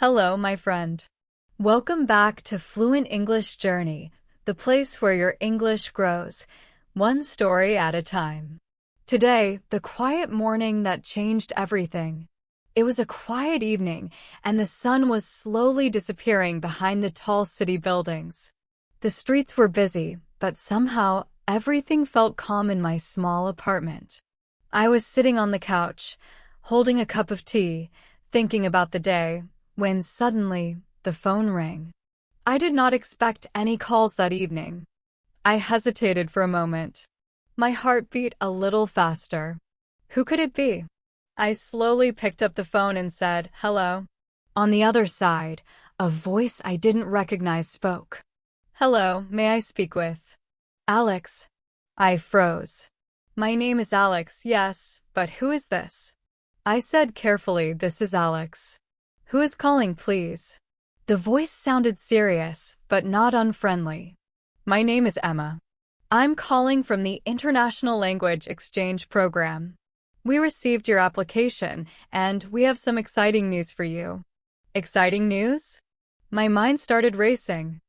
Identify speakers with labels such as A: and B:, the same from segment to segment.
A: Hello, my friend. Welcome back to Fluent English Journey, the place where your English grows, one story at a time. Today, the quiet morning that changed everything. It was a quiet evening, and the sun was slowly disappearing behind the tall city buildings. The streets were busy, but somehow everything felt calm in my small apartment. I was sitting on the couch, holding a cup of tea, thinking about the day, when suddenly the phone rang. I did not expect any calls that evening. I hesitated for a moment. My heart beat a little faster. Who could it be? I slowly picked up the phone and said, "Hello." On the other side, a voice I didn't recognize spoke. "Hello, may I speak with Alex?" I froze. "My name is Alex, yes, but who is this?" I said carefully, "This is Alex." "Who is calling, please?" The voice sounded serious, but not unfriendly. "My name is Emma. I'm calling from the International Language Exchange Program. We received your application, and we have some exciting news for you." Exciting news? My mind started racing.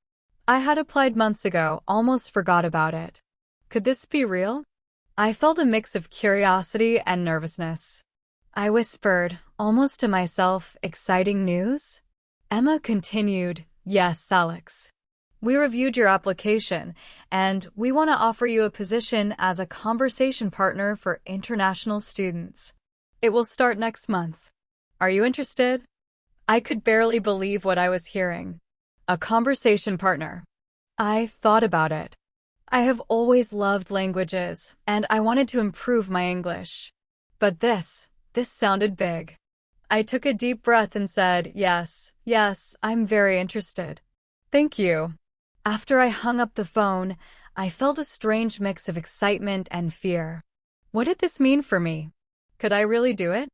A: I had applied months ago, almost forgot about it. Could this be real? I felt a mix of curiosity and nervousness. I whispered, almost to myself, "Exciting news?" Emma continued, "Yes, Alex. We reviewed your application, and we want to offer you a position as a conversation partner for international students. It will start next month. Are you interested?" I could barely believe what I was hearing. A conversation partner. I thought about it. I have always loved languages, and I wanted to improve my English. But this sounded big. I took a deep breath and said, yes, I'm very interested. Thank you." After I hung up the phone, I felt a strange mix of excitement and fear. What did this mean for me? Could I really do it?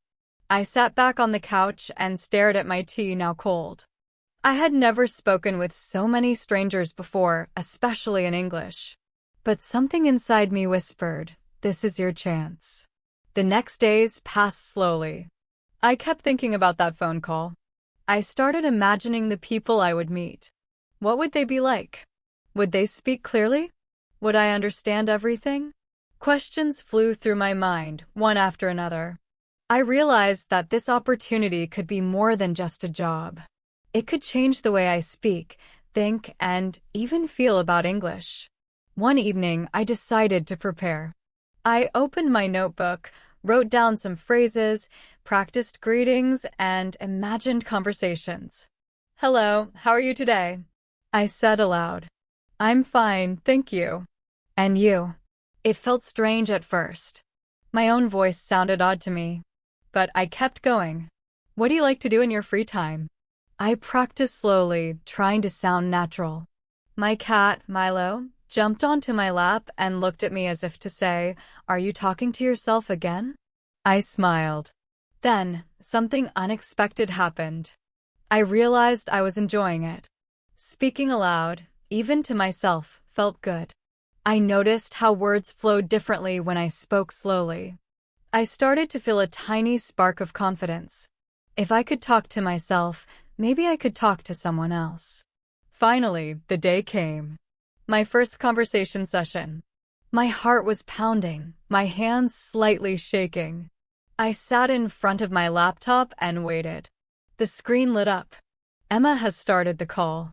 A: I sat back on the couch and stared at my tea, now cold. I had never spoken with so many strangers before, especially in English. But something inside me whispered, "This is your chance." The next days passed slowly. I kept thinking about that phone call. I started imagining the people I would meet. What would they be like? Would they speak clearly? Would I understand everything? Questions flew through my mind, one after another. I realized that this opportunity could be more than just a job. It could change the way I speak, think, and even feel about English. One evening, I decided to prepare. I opened my notebook, wrote down some phrases, practiced greetings, and imagined conversations. "Hello, how are you today?" I said aloud. "I'm fine, thank you." "And you?" It felt strange at first. My own voice sounded odd to me. But I kept going. "What do you like to do in your free time?" I practiced slowly, trying to sound natural. My cat, Milo, jumped onto my lap and looked at me as if to say, "Are you talking to yourself again?" I smiled. Then, something unexpected happened. I realized I was enjoying it. Speaking aloud, even to myself, felt good. I noticed how words flowed differently when I spoke slowly. I started to feel a tiny spark of confidence. If I could talk to myself, maybe I could talk to someone else. Finally, the day came. My first conversation session. My heart was pounding, my hands slightly shaking. I sat in front of my laptop and waited. The screen lit up. "Emma has started the call."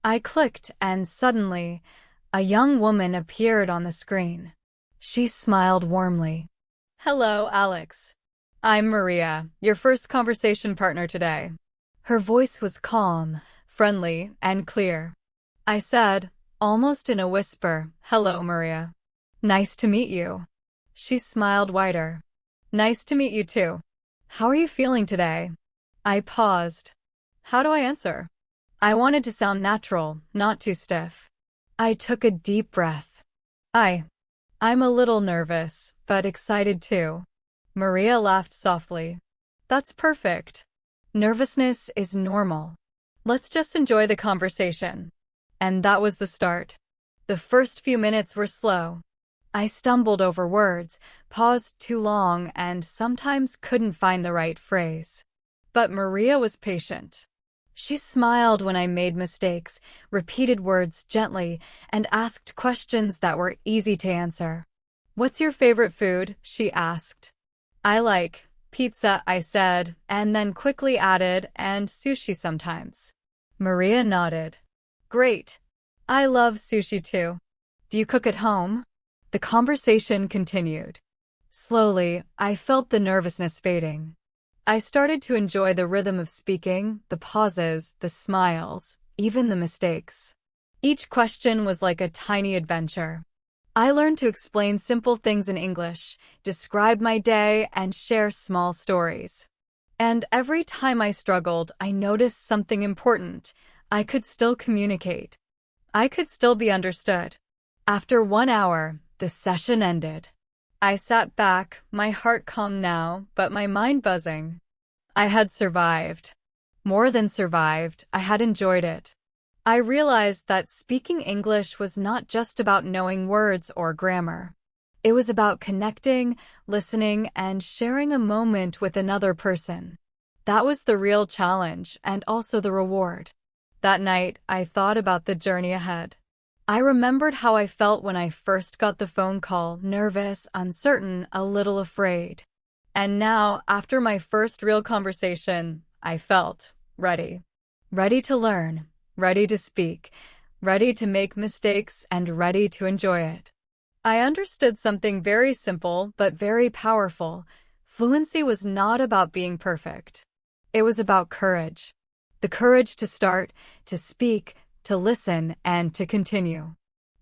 A: I clicked, and suddenly, a young woman appeared on the screen. She smiled warmly. "Hello, Alex. I'm Maria, your first conversation partner today." Her voice was calm, friendly, and clear. I said, almost in a whisper, "Hello, Maria. Nice to meet you." She smiled wider. "Nice to meet you too. How are you feeling today?" I paused. How do I answer? I wanted to sound natural, not too stiff. I took a deep breath. I'm a little nervous, but excited too." Maria laughed softly. "That's perfect. Nervousness is normal. Let's just enjoy the conversation." And that was the start. The first few minutes were slow. I stumbled over words, paused too long, and sometimes couldn't find the right phrase. But Maria was patient. She smiled when I made mistakes, repeated words gently, and asked questions that were easy to answer. "What's your favorite food?" she asked. "I like pizza," I said, and then quickly added, "and sushi sometimes." Maria nodded. "Great. I love sushi too. Do you cook at home?" The conversation continued. Slowly, I felt the nervousness fading. I started to enjoy the rhythm of speaking, the pauses, the smiles, even the mistakes. Each question was like a tiny adventure. I learned to explain simple things in English, describe my day, and share small stories. And every time I struggled, I noticed something important. I could still communicate. I could still be understood. After 1 hour, the session ended. I sat back, my heart calm now, but my mind buzzing. I had survived. More than survived, I had enjoyed it. I realized that speaking English was not just about knowing words or grammar. It was about connecting, listening, and sharing a moment with another person. That was the real challenge and also the reward. That night, I thought about the journey ahead. I remembered how I felt when I first got the phone call, nervous, uncertain, a little afraid. And now, after my first real conversation, I felt ready. Ready to learn. Ready to speak, ready to make mistakes, and ready to enjoy it. I understood something very simple but very powerful. Fluency was not about being perfect. It was about courage. The courage to start, to speak, to listen, and to continue.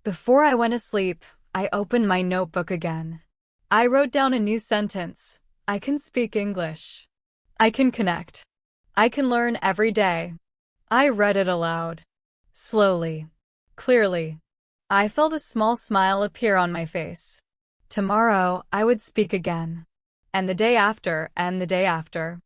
A: Before I went asleep, I opened my notebook again. I wrote down a new sentence. I can speak English. I can connect. I can learn every day. I read it aloud. Slowly. Clearly. I felt a small smile appear on my face. Tomorrow, I would speak again. And the day after, and the day after.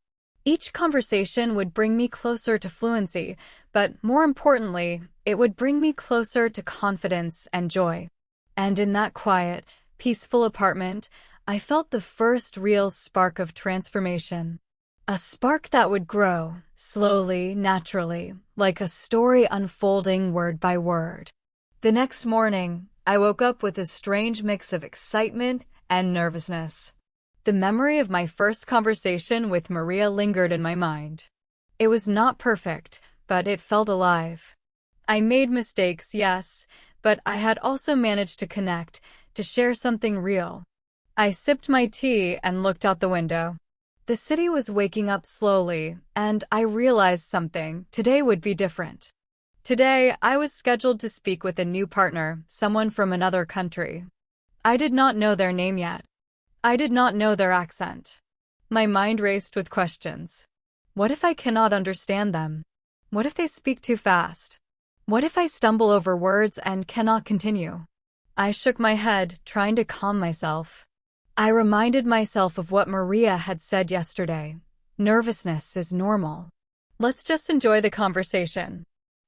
A: Each conversation would bring me closer to fluency, but more importantly, it would bring me closer to confidence and joy. And in that quiet, peaceful apartment, I felt the first real spark of transformation. A spark that would grow, slowly, naturally, like a story unfolding word by word. The next morning, I woke up with a strange mix of excitement and nervousness. The memory of my first conversation with Maria lingered in my mind. It was not perfect, but it felt alive. I made mistakes, yes, but I had also managed to connect, to share something real. I sipped my tea and looked out the window. The city was waking up slowly, and I realized something. Today would be different. Today, I was scheduled to speak with a new partner, someone from another country. I did not know their name yet. I did not know their accent. My mind raced with questions. What if I cannot understand them? What if they speak too fast? What if I stumble over words and cannot continue? I shook my head, trying to calm myself. I reminded myself of what Maria had said yesterday. Nervousness is normal. Let's just enjoy the conversation.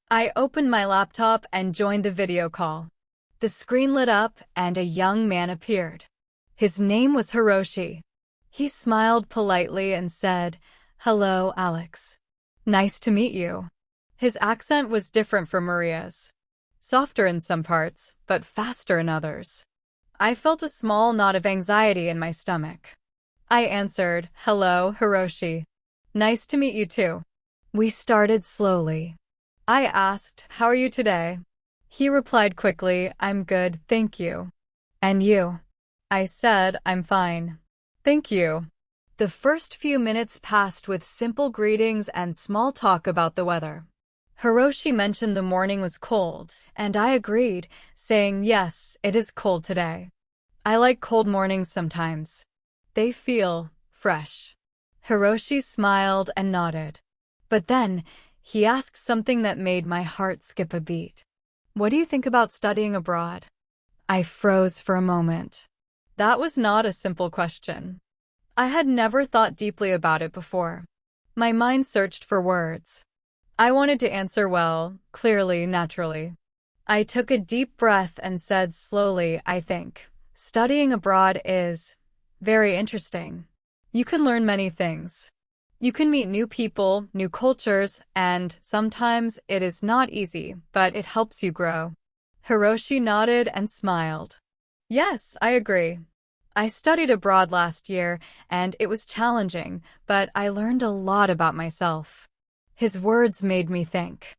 A: I opened my laptop and joined the video call. The screen lit up and a young man appeared. His name was Hiroshi. He smiled politely and said, "Hello, Alex. Nice to meet you." His accent was different from Maria's. Softer in some parts, but faster in others. I felt a small knot of anxiety in my stomach. I answered, "Hello, Hiroshi. Nice to meet you too." We started slowly. I asked, "How are you today?" He replied quickly, "I'm good, thank you." "And you?" I said, "I'm fine. Thank you." The first few minutes passed with simple greetings and small talk about the weather. Hiroshi mentioned the morning was cold, and I agreed, saying, "Yes, it is cold today. I like cold mornings sometimes. They feel fresh." Hiroshi smiled and nodded. But then, he asked something that made my heart skip a beat. "What do you think about studying abroad?" I froze for a moment. That was not a simple question. I had never thought deeply about it before. My mind searched for words. I wanted to answer well, clearly, naturally. I took a deep breath and said slowly, "I think studying abroad is very interesting. You can learn many things." You can meet new people, new cultures, and sometimes it is not easy, but it helps you grow. Hiroshi nodded and smiled. Yes, I agree. I studied abroad last year, and it was challenging, but I learned a lot about myself. His words made me think.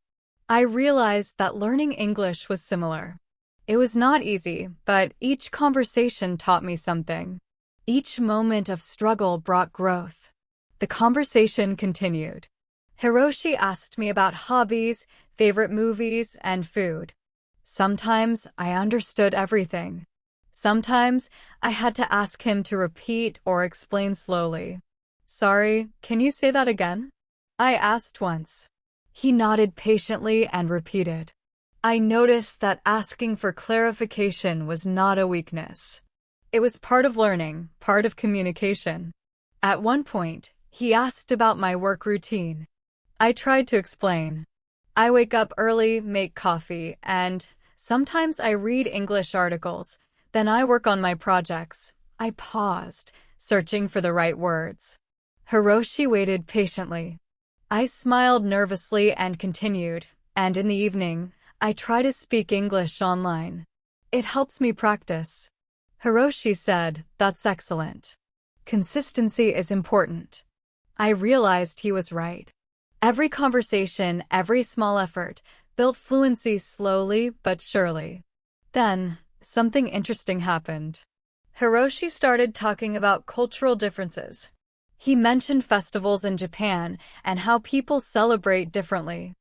A: I realized that learning English was similar. It was not easy, but each conversation taught me something. Each moment of struggle brought growth. The conversation continued. Hiroshi asked me about hobbies, favorite movies, and food. Sometimes I understood everything. Sometimes I had to ask him to repeat or explain slowly. Sorry, can you say that again? I asked once. He nodded patiently and repeated. I noticed that asking for clarification was not a weakness. It was part of learning, part of communication. At one point, he asked about my work routine. I tried to explain. I wake up early, make coffee, and sometimes I read English articles. Then I work on my projects. I paused, searching for the right words. Hiroshi waited patiently. I smiled nervously and continued, and in the evening, I try to speak English online. It helps me practice. Hiroshi said, "That's excellent. Consistency is important." I realized he was right. Every conversation, every small effort, built fluency slowly but surely. Then, something interesting happened. Hiroshi started talking about cultural differences. He mentioned festivals in Japan and how people celebrate differently.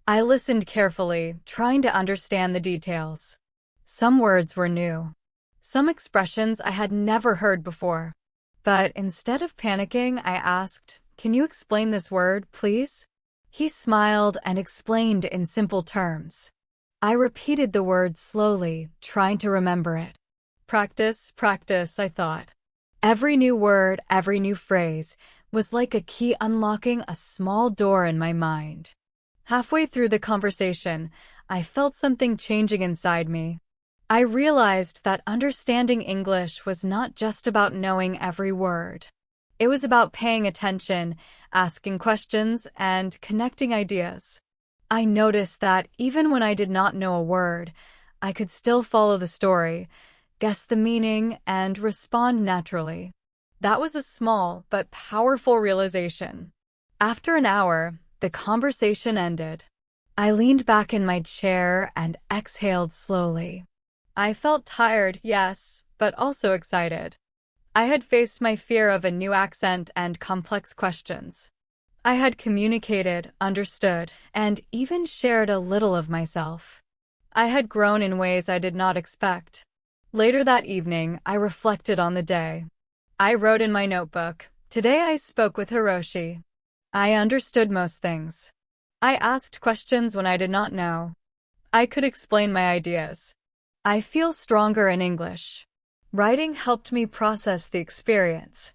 A: I listened carefully, trying to understand the details. Some words were new. Some expressions I had never heard before. But instead of panicking, I asked, "Can you explain this word, please?" He smiled and explained in simple terms. I repeated the word slowly, trying to remember it. Practice, practice, I thought. Every new word, every new phrase was like a key unlocking a small door in my mind. Halfway through the conversation, I felt something changing inside me. I realized that understanding English was not just about knowing every word. It was about paying attention, asking questions, and connecting ideas. I noticed that even when I did not know a word, I could still follow the story, guess the meaning, and respond naturally. That was a small but powerful realization. After an hour, the conversation ended. I leaned back in my chair and exhaled slowly. I felt tired, yes, but also excited. I had faced my fear of a new accent and complex questions. I had communicated, understood, and even shared a little of myself. I had grown in ways I did not expect. Later that evening, I reflected on the day. I wrote in my notebook, "Today I spoke with Hiroshi. I understood most things. I asked questions when I did not know. I could explain my ideas. I feel stronger in English." Writing helped me process the experience.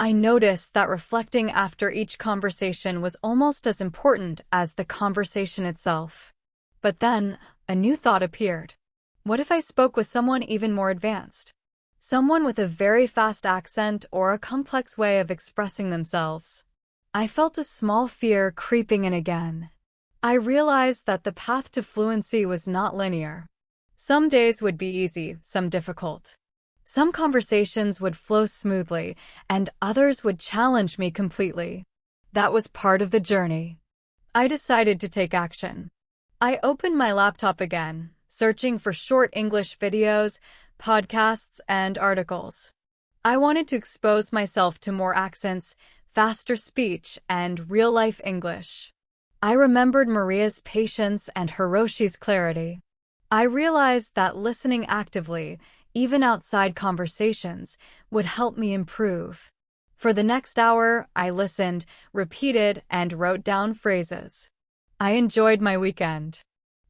A: I noticed that reflecting after each conversation was almost as important as the conversation itself. But then, a new thought appeared. What if I spoke with someone even more advanced? Someone with a very fast accent or a complex way of expressing themselves. I felt a small fear creeping in again. I realized that the path to fluency was not linear. Some days would be easy, some difficult. Some conversations would flow smoothly, and others would challenge me completely. That was part of the journey. I decided to take action. I opened my laptop again, searching for short English videos, podcasts, and articles. I wanted to expose myself to more accents, faster speech, and real-life English. I remembered Maria's patience and Hiroshi's clarity. I realized that listening actively, even outside conversations, would help me improve. For the next hour, I listened, repeated, and wrote down phrases. I enjoyed my weekend.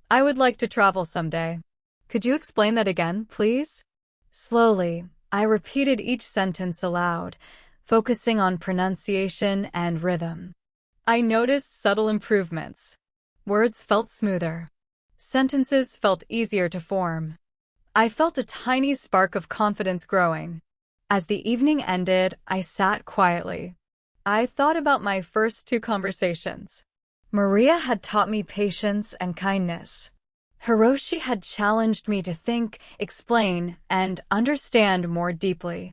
A: I would like to travel someday. Could you explain that again, please? Slowly, I repeated each sentence aloud, focusing on pronunciation and rhythm. I noticed subtle improvements. Words felt smoother. Sentences felt easier to form. I felt a tiny spark of confidence growing. As the evening ended, I sat quietly. I thought about my first two conversations. Maria had taught me patience and kindness. Hiroshi had challenged me to think, explain, and understand more deeply.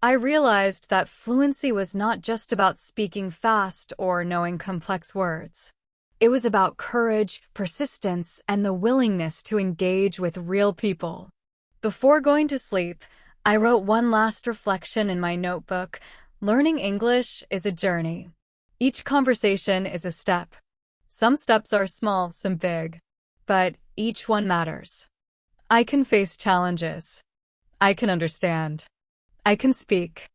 A: I realized that fluency was not just about speaking fast or knowing complex words. It was about courage, persistence, and the willingness to engage with real people. Before going to sleep, I wrote one last reflection in my notebook. Learning English is a journey. Each conversation is a step. Some steps are small, some big, but each one matters. I can face challenges. I can understand. I can speak.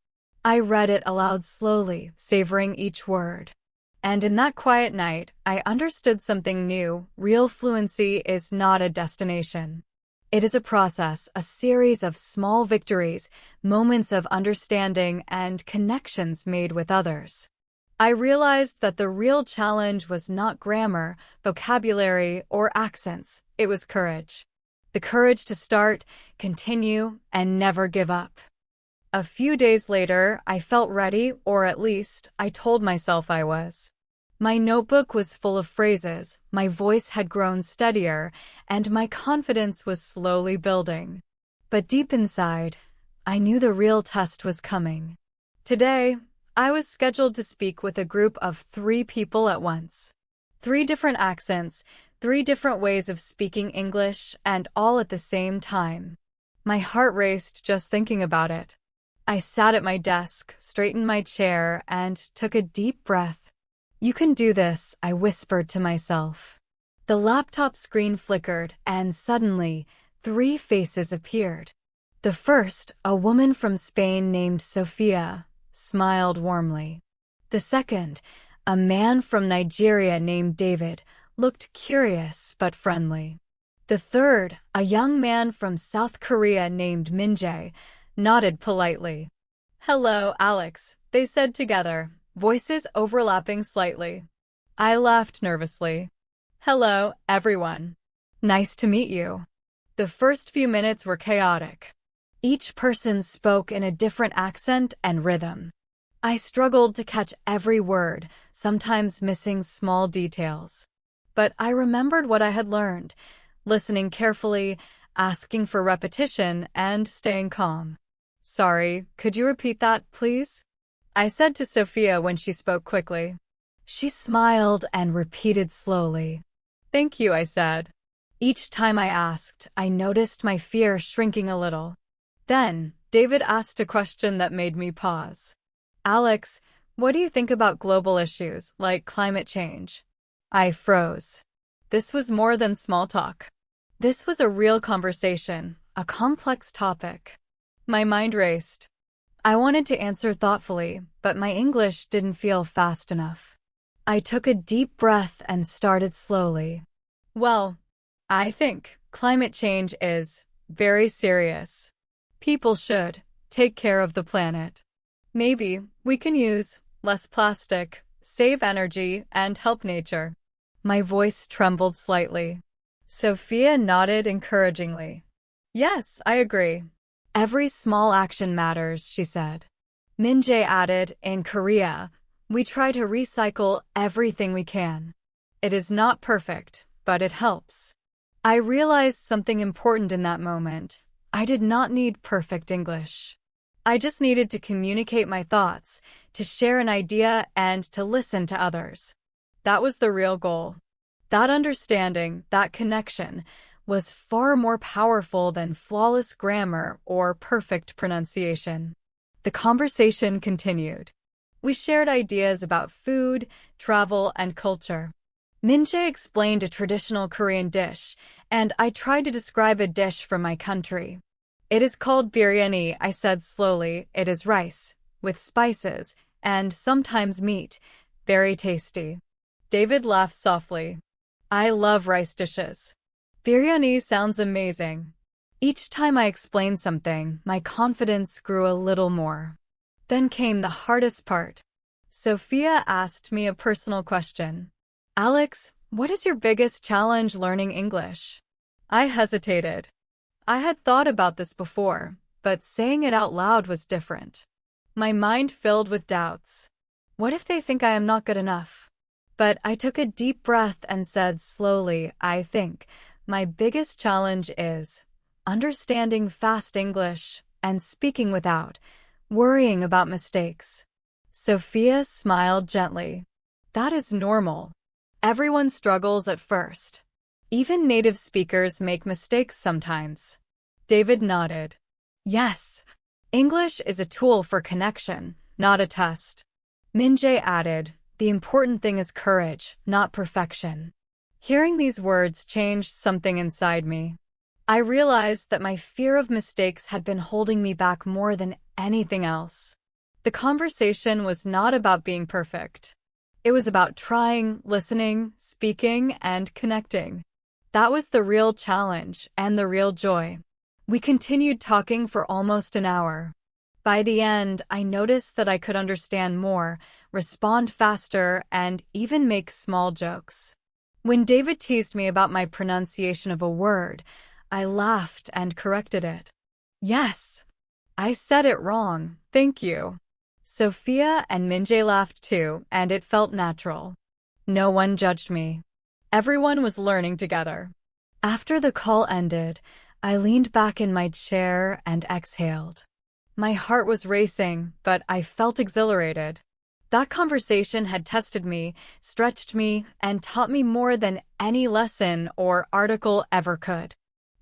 A: I read it aloud slowly, savoring each word. And in that quiet night, I understood something new. Real fluency is not a destination. It is a process, a series of small victories, moments of understanding, and connections made with others. I realized that the real challenge was not grammar, vocabulary, or accents. It was courage. The courage to start, continue, and never give up. A few days later, I felt ready, or at least, I told myself I was. My notebook was full of phrases, my voice had grown steadier, and my confidence was slowly building. But deep inside, I knew the real test was coming. Today, I was scheduled to speak with a group of 3 people at once. 3 different accents, 3 different ways of speaking English, and all at the same time. My heart raced just thinking about it. I sat at my desk, straightened my chair, and took a deep breath. "You can do this," I whispered to myself. The laptop screen flickered, and suddenly, 3 faces appeared. The first, a woman from Spain named Sophia, smiled warmly. The second, a man from Nigeria named David, looked curious but friendly. The third, a young man from South Korea named Minjae, nodded politely. "Hello, Alex," they said together, voices overlapping slightly. I laughed nervously. "Hello, everyone. Nice to meet you." The first few minutes were chaotic. Each person spoke in a different accent and rhythm. I struggled to catch every word, sometimes missing small details. But I remembered what I had learned, listening carefully, asking for repetition, and staying calm. "Sorry, could you repeat that, please?" I said to Sophia when she spoke quickly. She smiled and repeated slowly. "Thank you," I said. Each time I asked, I noticed my fear shrinking a little. Then, David asked a question that made me pause. "Alex, what do you think about global issues, like climate change?" I froze. This was more than small talk. This was a real conversation, a complex topic. My mind raced. I wanted to answer thoughtfully, but my English didn't feel fast enough. I took a deep breath and started slowly. "Well, I think climate change is very serious. People should take care of the planet. Maybe we can use less plastic, save energy, and help nature." My voice trembled slightly. Sophia nodded encouragingly. "Yes, I agree. Every small action matters," she said. Minjae added, "In Korea, we try to recycle everything we can. It is not perfect, but it helps." I realized something important in that moment. I did not need perfect English. I just needed to communicate my thoughts, to share an idea, and to listen to others. That was the real goal. That understanding, that connection, was far more powerful than flawless grammar or perfect pronunciation. The conversation continued. We shared ideas about food, travel, and culture. Minjae explained a traditional Korean dish, and I tried to describe a dish from my country. "It is called biryani," I said slowly. "It is rice, with spices, and sometimes meat. Very tasty." David laughed softly. "I love rice dishes. Biryani sounds amazing." Each time I explained something, my confidence grew a little more. Then came the hardest part. Sophia asked me a personal question. "Alex, what is your biggest challenge learning English?" I hesitated. I had thought about this before, but saying it out loud was different. My mind filled with doubts. What if they think I am not good enough? But I took a deep breath and said slowly, I think my biggest challenge is understanding fast English and speaking without worrying about mistakes. Sophia smiled gently. That is normal. Everyone struggles at first. Even native speakers make mistakes sometimes. David nodded. Yes, English is a tool for connection, not a test. Minjae added, the important thing is courage, not perfection. Hearing these words changed something inside me. I realized that my fear of mistakes had been holding me back more than anything else. The conversation was not about being perfect. It was about trying, listening, speaking, and connecting. That was the real challenge and the real joy. We continued talking for almost an hour. By the end, I noticed that I could understand more, respond faster, and even make small jokes. When David teased me about my pronunciation of a word, I laughed and corrected it. Yes, I said it wrong, thank you. Sophia and Minjae laughed too, and it felt natural. No one judged me. Everyone was learning together. After the call ended, I leaned back in my chair and exhaled. My heart was racing, but I felt exhilarated. That conversation had tested me, stretched me, and taught me more than any lesson or article ever could.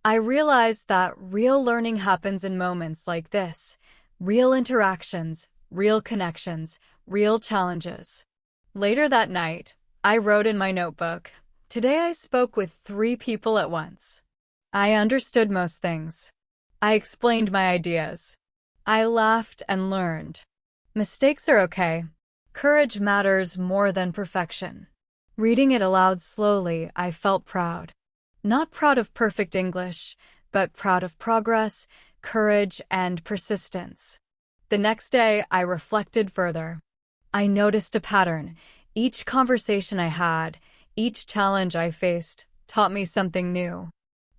A: I realized that real learning happens in moments like this. Real interactions, real connections, real challenges. Later that night, I wrote in my notebook, today I spoke with 3 people at once. I understood most things. I explained my ideas. I laughed and learned. Mistakes are okay. Courage matters more than perfection. Reading it aloud slowly, I felt proud. Not proud of perfect English, but proud of progress, courage, and persistence. The next day, I reflected further. I noticed a pattern. Each conversation I had, each challenge I faced, taught me something new.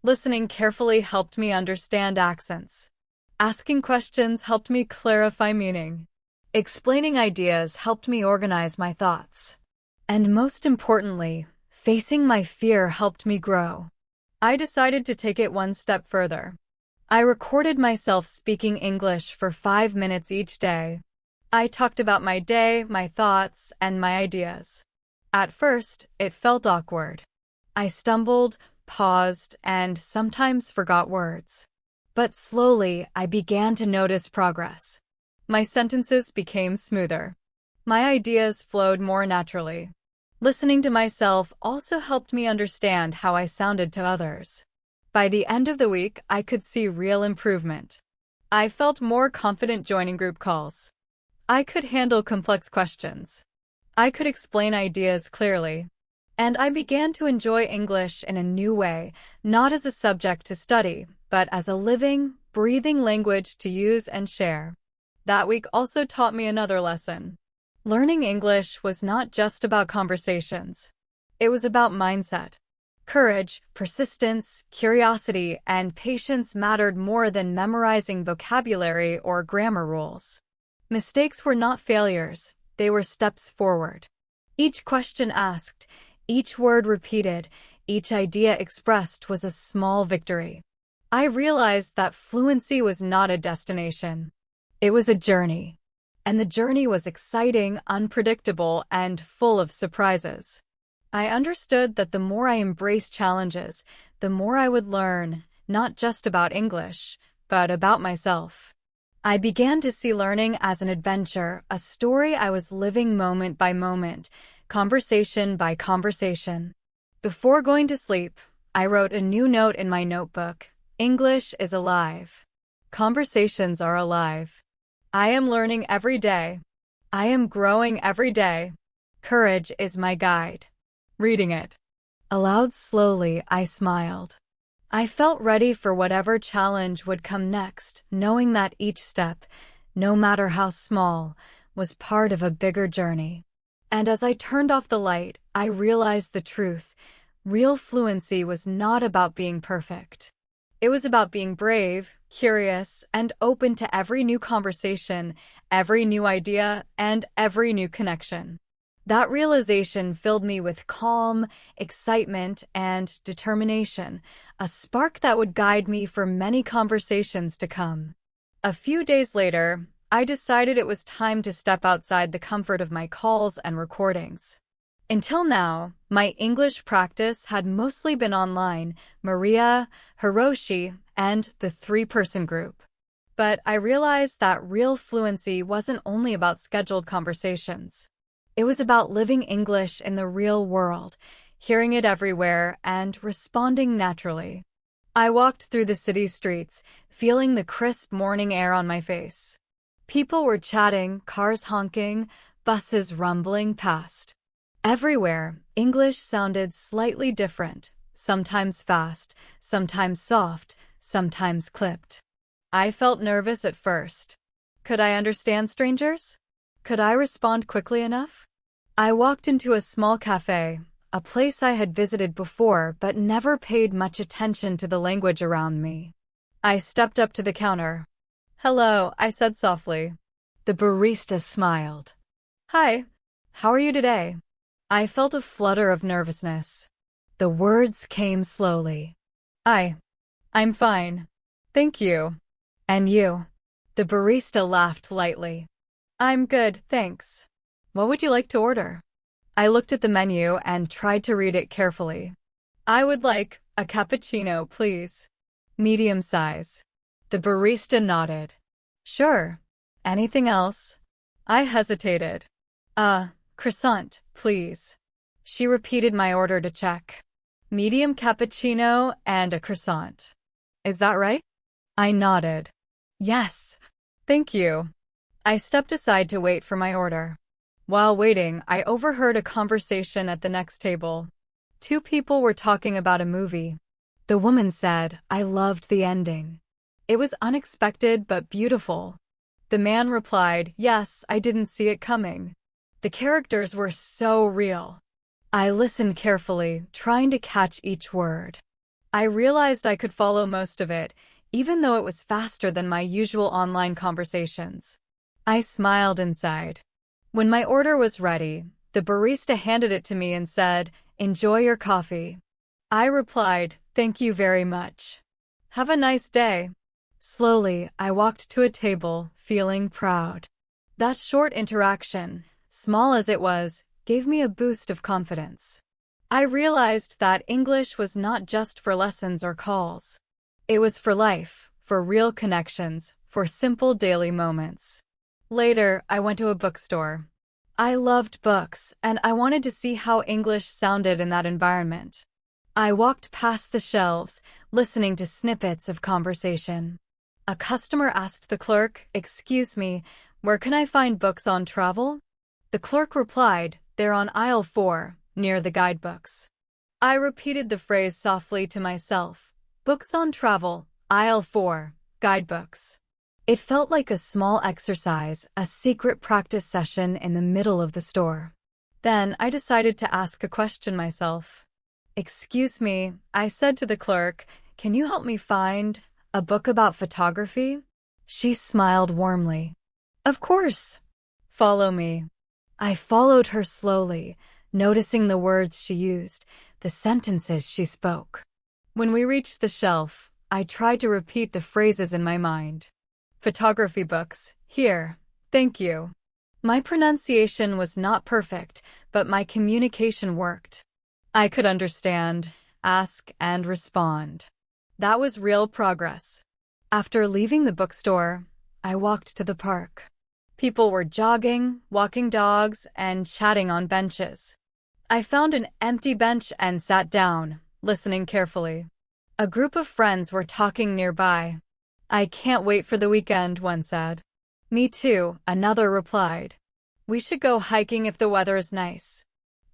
A: Listening carefully helped me understand accents. Asking questions helped me clarify meaning. Explaining ideas helped me organize my thoughts. And most importantly, facing my fear helped me grow. I decided to take it one step further. I recorded myself speaking English for 5 minutes each day. I talked about my day, my thoughts, and my ideas. At first, it felt awkward. I stumbled, paused, and sometimes forgot words. But slowly, I began to notice progress. My sentences became smoother. My ideas flowed more naturally. Listening to myself also helped me understand how I sounded to others. By the end of the week, I could see real improvement. I felt more confident joining group calls. I could handle complex questions. I could explain ideas clearly. And I began to enjoy English in a new way, not as a subject to study, but as a living, breathing language to use and share. That week also taught me another lesson. Learning English was not just about conversations. It was about mindset. Courage, persistence, curiosity, and patience mattered more than memorizing vocabulary or grammar rules. Mistakes were not failures, they were steps forward. Each question asked, each word repeated, each idea expressed was a small victory. I realized that fluency was not a destination. It was a journey. And the journey was exciting, unpredictable, and full of surprises. I understood that the more I embraced challenges, the more I would learn, not just about English, but about myself. I began to see learning as an adventure, a story I was living moment by moment, conversation by conversation. Before going to sleep, I wrote a new note in my notebook. English is alive. Conversations are alive. I am learning every day. I am growing every day. Courage is my guide. Reading it aloud slowly, I smiled. I felt ready for whatever challenge would come next, knowing that each step, no matter how small, was part of a bigger journey. And as I turned off the light, I realized the truth. Real fluency was not about being perfect. It was about being brave, curious, and open to every new conversation, every new idea, and every new connection. That realization filled me with calm, excitement, and determination, a spark that would guide me for many conversations to come. A few days later, I decided it was time to step outside the comfort of my calls and recordings. Until now, my English practice had mostly been online, Maria, Hiroshi, and the three-person group. But I realized that real fluency wasn't only about scheduled conversations. It was about living English in the real world, hearing it everywhere, and responding naturally. I walked through the city streets, feeling the crisp morning air on my face. People were chatting, cars honking, buses rumbling past. Everywhere, English sounded slightly different, sometimes fast, sometimes soft, sometimes clipped. I felt nervous at first. Could I understand strangers? Could I respond quickly enough? I walked into a small cafe, a place I had visited before but never paid much attention to the language around me. I stepped up to the counter. "Hello," I said softly. The barista smiled. "Hi, how are you today?" I felt a flutter of nervousness. The words came slowly. I'm fine. Thank you. And you?" The barista laughed lightly. "I'm good, thanks. What would you like to order?" I looked at the menu and tried to read it carefully. "I would like a cappuccino, please. Medium size." The barista nodded. "Sure. Anything else?" I hesitated. Croissant, please." She repeated my order to check. "Medium cappuccino and a croissant. Is that right?" I nodded. "Yes. Thank you." I stepped aside to wait for my order. While waiting, I overheard a conversation at the next table. Two people were talking about a movie. The woman said, "I loved the ending. It was unexpected but beautiful." The man replied, "Yes, I didn't see it coming. The characters were so real." I listened carefully, trying to catch each word. I realized I could follow most of it, even though it was faster than my usual online conversations. I smiled inside. When my order was ready, the barista handed it to me and said, "Enjoy your coffee." I replied, "Thank you very much. Have a nice day." Slowly, I walked to a table, feeling proud. That short interaction, small as it was, gave me a boost of confidence. I realized that English was not just for lessons or calls. It was for life, for real connections, for simple daily moments. Later, I went to a bookstore. I loved books, and I wanted to see how English sounded in that environment. I walked past the shelves, listening to snippets of conversation. A customer asked the clerk, "Excuse me, where can I find books on travel?" The clerk replied, "They're on aisle 4, near the guidebooks." I repeated the phrase softly to myself. Books on travel, aisle 4, guidebooks. It felt like a small exercise, a secret practice session in the middle of the store. Then I decided to ask a question myself. "Excuse me," I said to the clerk, "can you help me find a book about photography?" She smiled warmly. "Of course. Follow me." I followed her slowly, noticing the words she used, the sentences she spoke. When we reached the shelf, I tried to repeat the phrases in my mind. "Photography books, here, thank you." My pronunciation was not perfect, but my communication worked. I could understand, ask, and respond. That was real progress. After leaving the bookstore, I walked to the park. People were jogging, walking dogs, and chatting on benches. I found an empty bench and sat down, listening carefully. A group of friends were talking nearby. "I can't wait for the weekend," one said. "Me too," another replied. "We should go hiking if the weather is nice."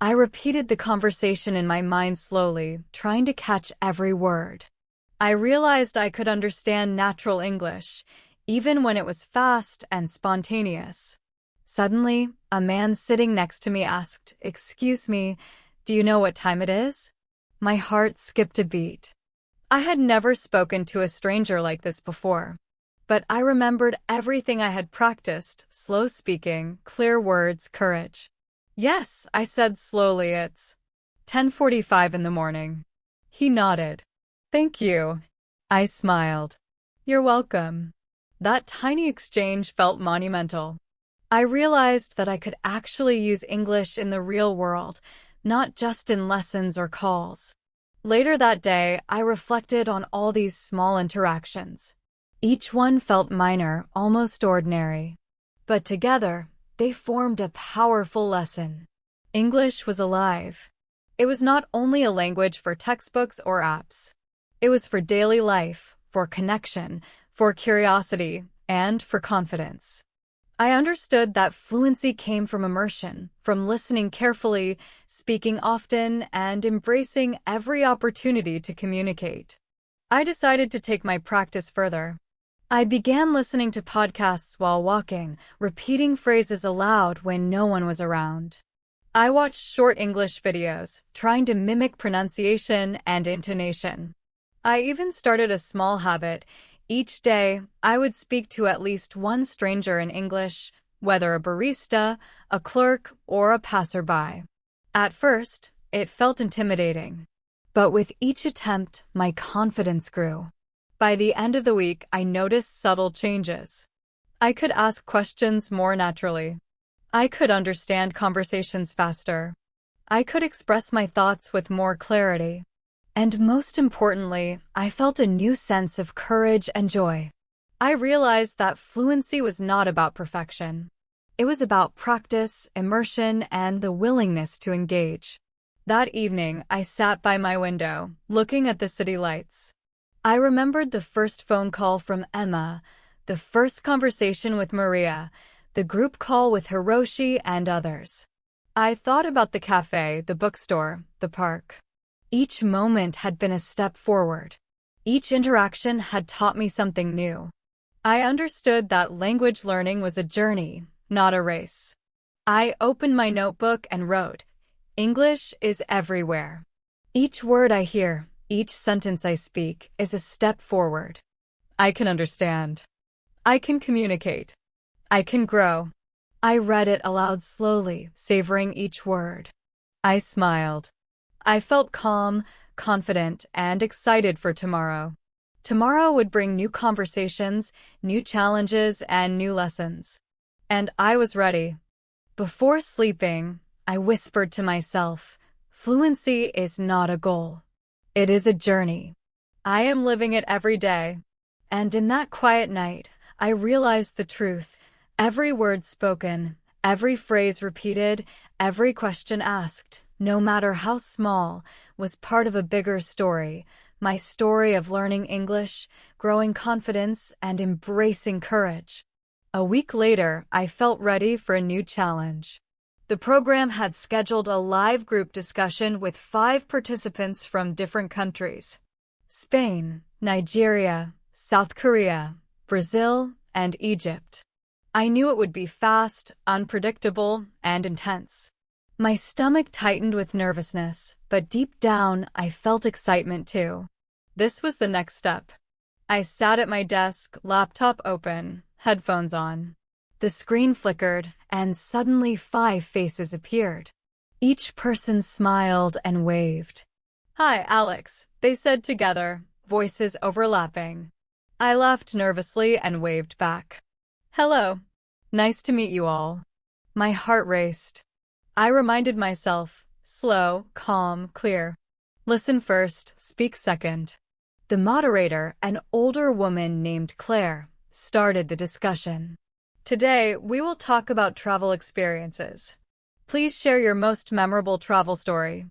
A: I repeated the conversation in my mind slowly, trying to catch every word. I realized I could understand natural English, even when it was fast and spontaneous. Suddenly, a man sitting next to me asked, "Excuse me, do you know what time it is?" My heart skipped a beat. I had never spoken to a stranger like this before, but I remembered everything I had practiced: slow speaking, clear words, courage. Yes, I said slowly, it's 10:45 in the morning. He nodded. Thank you. I smiled. You're welcome. That tiny exchange felt monumental. I realized that I could actually use English in the real world, not just in lessons or calls. Later that day, I reflected on all these small interactions. Each one felt minor, almost ordinary. But together, they formed a powerful lesson. English was alive. It was not only a language for textbooks or apps. It was for daily life, for connection, for curiosity, and for confidence. I understood that fluency came from immersion, from listening carefully, speaking often, and embracing every opportunity to communicate. I decided to take my practice further. I began listening to podcasts while walking, repeating phrases aloud when no one was around. I watched short English videos, trying to mimic pronunciation and intonation. I even started a small habit. Each day, I would speak to at least one stranger in English, whether a barista, a clerk, or a passerby. At first, it felt intimidating. But with each attempt, my confidence grew. By the end of the week, I noticed subtle changes. I could ask questions more naturally. I could understand conversations faster. I could express my thoughts with more clarity. And most importantly, I felt a new sense of courage and joy. I realized that fluency was not about perfection. It was about practice, immersion, and the willingness to engage. That evening, I sat by my window, looking at the city lights. I remembered the first phone call from Emma, the first conversation with Maria, the group call with Hiroshi and others. I thought about the cafe, the bookstore, the park. Each moment had been a step forward. Each interaction had taught me something new. I understood that language learning was a journey, not a race. I opened my notebook and wrote, "English is everywhere." Each word I hear, each sentence I speak, is a step forward. I can understand. I can communicate. I can grow. I read it aloud slowly, savoring each word. I smiled. I felt calm, confident, and excited for tomorrow. Tomorrow would bring new conversations, new challenges, and new lessons. And I was ready. Before sleeping, I whispered to myself, fluency is not a goal. It is a journey. I am living it every day. And in that quiet night, I realized the truth. Every word spoken, every phrase repeated, every question asked, no matter how small, was part of a bigger story, my story of learning English, growing confidence, and embracing courage. A week later, I felt ready for a new challenge. The program had scheduled a live group discussion with 5 participants from different countries: Spain, Nigeria, South Korea, Brazil, and Egypt. I knew it would be fast, unpredictable, and intense. My stomach tightened with nervousness, but deep down, I felt excitement too. This was the next step. I sat at my desk, laptop open, headphones on. The screen flickered, and suddenly 5 faces appeared. Each person smiled and waved. "Hi, Alex," they said together, voices overlapping. I laughed nervously and waved back. "Hello. Nice to meet you all." My heart raced. I reminded myself, slow, calm, clear. Listen first, speak second. The moderator, an older woman named Claire, started the discussion. "Today, we will talk about travel experiences. Please share your most memorable travel story.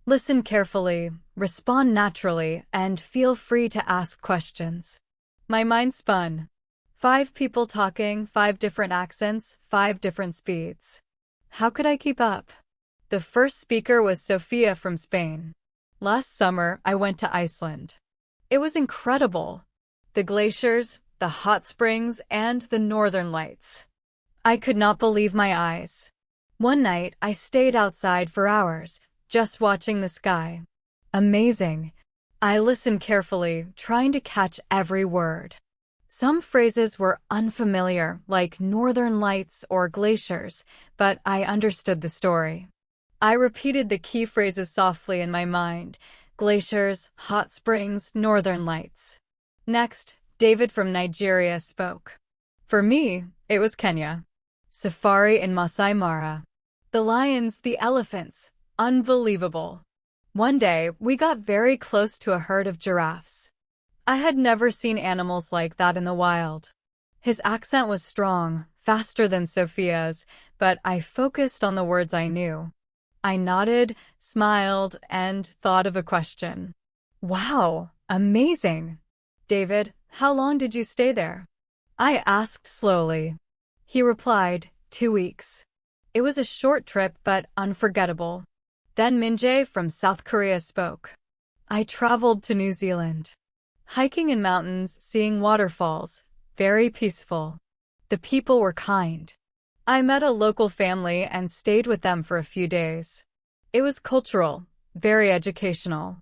A: Listen carefully, respond naturally, and feel free to ask questions." My mind spun. 5 people talking, 5 different accents, 5 different speeds. How could I keep up? The first speaker was Sophia from Spain. "Last summer, I went to Iceland. It was incredible. The glaciers, the hot springs, and the northern lights. I could not believe my eyes. One night, I stayed outside for hours, just watching the sky. Amazing. I listened carefully, trying to catch every word. Some phrases were unfamiliar, like northern lights or glaciers, but I understood the story. I repeated the key phrases softly in my mind: glaciers, hot springs, northern lights. Next, David from Nigeria spoke. For me, it was Kenya. Safari in Masai Mara. The lions, the elephants. Unbelievable. One day, we got very close to a herd of giraffes. I had never seen animals like that in the wild. His accent was strong, faster than Sophia's, but I focused on the words I knew. I nodded, smiled, and thought of a question. Wow, amazing. David, how long did you stay there? I asked slowly. He replied, 2 weeks. It was a short trip, but unforgettable. Then Minjae from South Korea spoke. I traveled to New Zealand. Hiking in mountains, seeing waterfalls, very peaceful. The people were kind. I met a local family and stayed with them for a few days. It was cultural, very educational.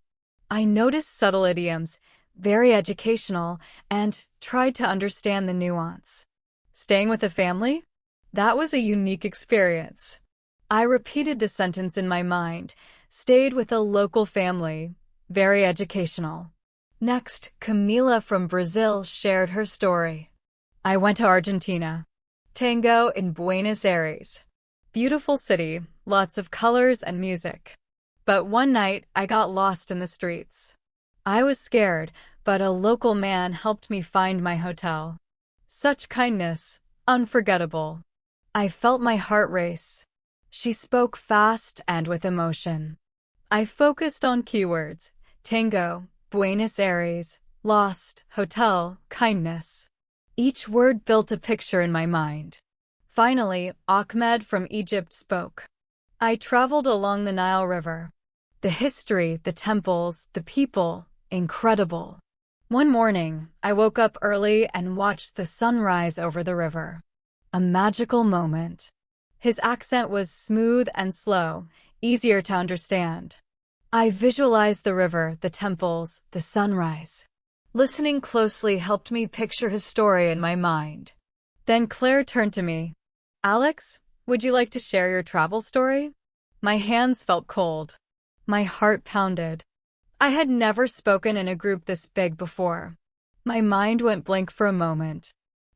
A: I noticed subtle idioms, very educational, and tried to understand the nuance. Staying with a family? That was a unique experience. I repeated the sentence in my mind, stayed with a local family, very educational. Next, Camila from Brazil shared her story. I went to Argentina. Tango in Buenos Aires. Beautiful city, lots of colors and music. But one night, I got lost in the streets. I was scared, but a local man helped me find my hotel. Such kindness, unforgettable. I felt my heart race. She spoke fast and with emotion. I focused on keywords: tango, Buenos Aires, lost, hotel, kindness. Each word built a picture in my mind. Finally, Ahmed from Egypt spoke. I traveled along the Nile River. The history, the temples, the people, incredible. One morning, I woke up early and watched the sunrise over the river. A magical moment. His accent was smooth and slow, easier to understand. I visualized the river, the temples, the sunrise. Listening closely helped me picture his story in my mind. Then Claire turned to me. Alex, would you like to share your travel story? My hands felt cold. My heart pounded. I had never spoken in a group this big before. My mind went blank for a moment.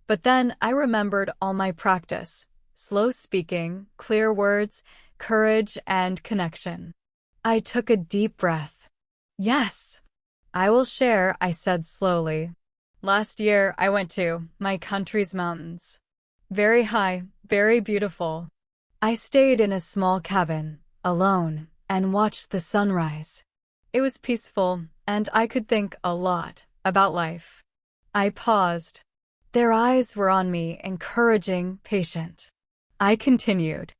A: But then I remembered all my practice: slow speaking, clear words, courage, and connection. I took a deep breath. Yes, I will share, I said slowly. Last year, I went to my country's mountains. Very high, very beautiful. I stayed in a small cabin, alone, and watched the sunrise. It was peaceful, and I could think a lot about life. I paused. Their eyes were on me, encouraging, patient. I continued.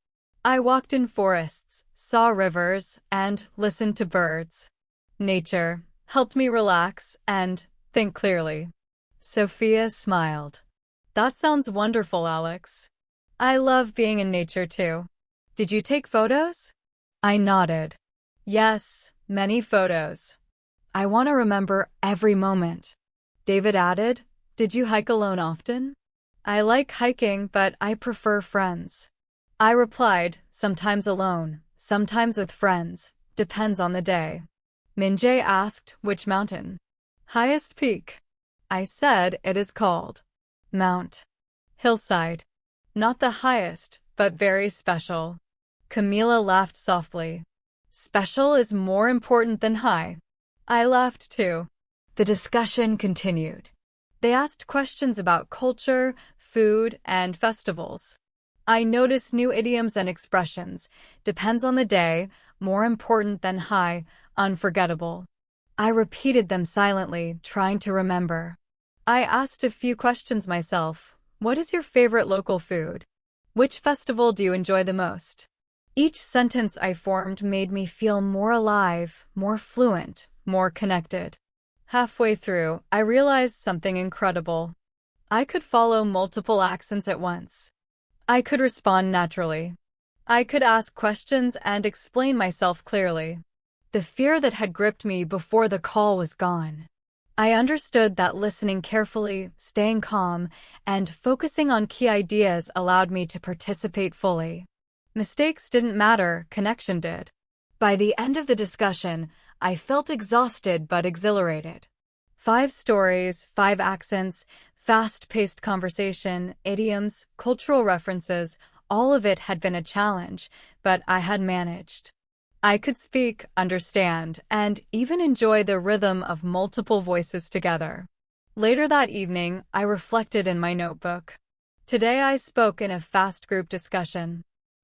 A: I walked in forests, saw rivers, and listened to birds. Nature helped me relax and think clearly. Sophia smiled. That sounds wonderful, Alex. I love being in nature too. Did you take photos? I nodded. Yes, many photos. I want to remember every moment. David added, did you hike alone often? I like hiking, but I prefer friends. I replied, sometimes alone, sometimes with friends, depends on the day. Minjae asked, which mountain? Highest peak. I said it is called Mount Hillside. Not the highest, but very special. Camila laughed softly. Special is more important than high. I laughed too. The discussion continued. They asked questions about culture, food, and festivals. I noticed new idioms and expressions. Depends on the day, more important than high, unforgettable. I repeated them silently, trying to remember. I asked a few questions myself. What is your favorite local food? Which festival do you enjoy the most? Each sentence I formed made me feel more alive, more fluent, more connected. Halfway through, I realized something incredible. I could follow multiple accents at once. I could respond naturally. I could ask questions and explain myself clearly. the fear that had gripped me before the call was gone. I understood that listening carefully, staying calm, and focusing on key ideas allowed me to participate fully. Mistakes didn't matter, connection did. By the end of the discussion, I felt exhausted but exhilarated. 5 stories, 5 accents, fast-paced conversation, idioms, cultural references, all of it had been a challenge, but I had managed. I could speak, understand, and even enjoy the rhythm of multiple voices together. Later that evening, I reflected in my notebook. Today I spoke in a fast group discussion.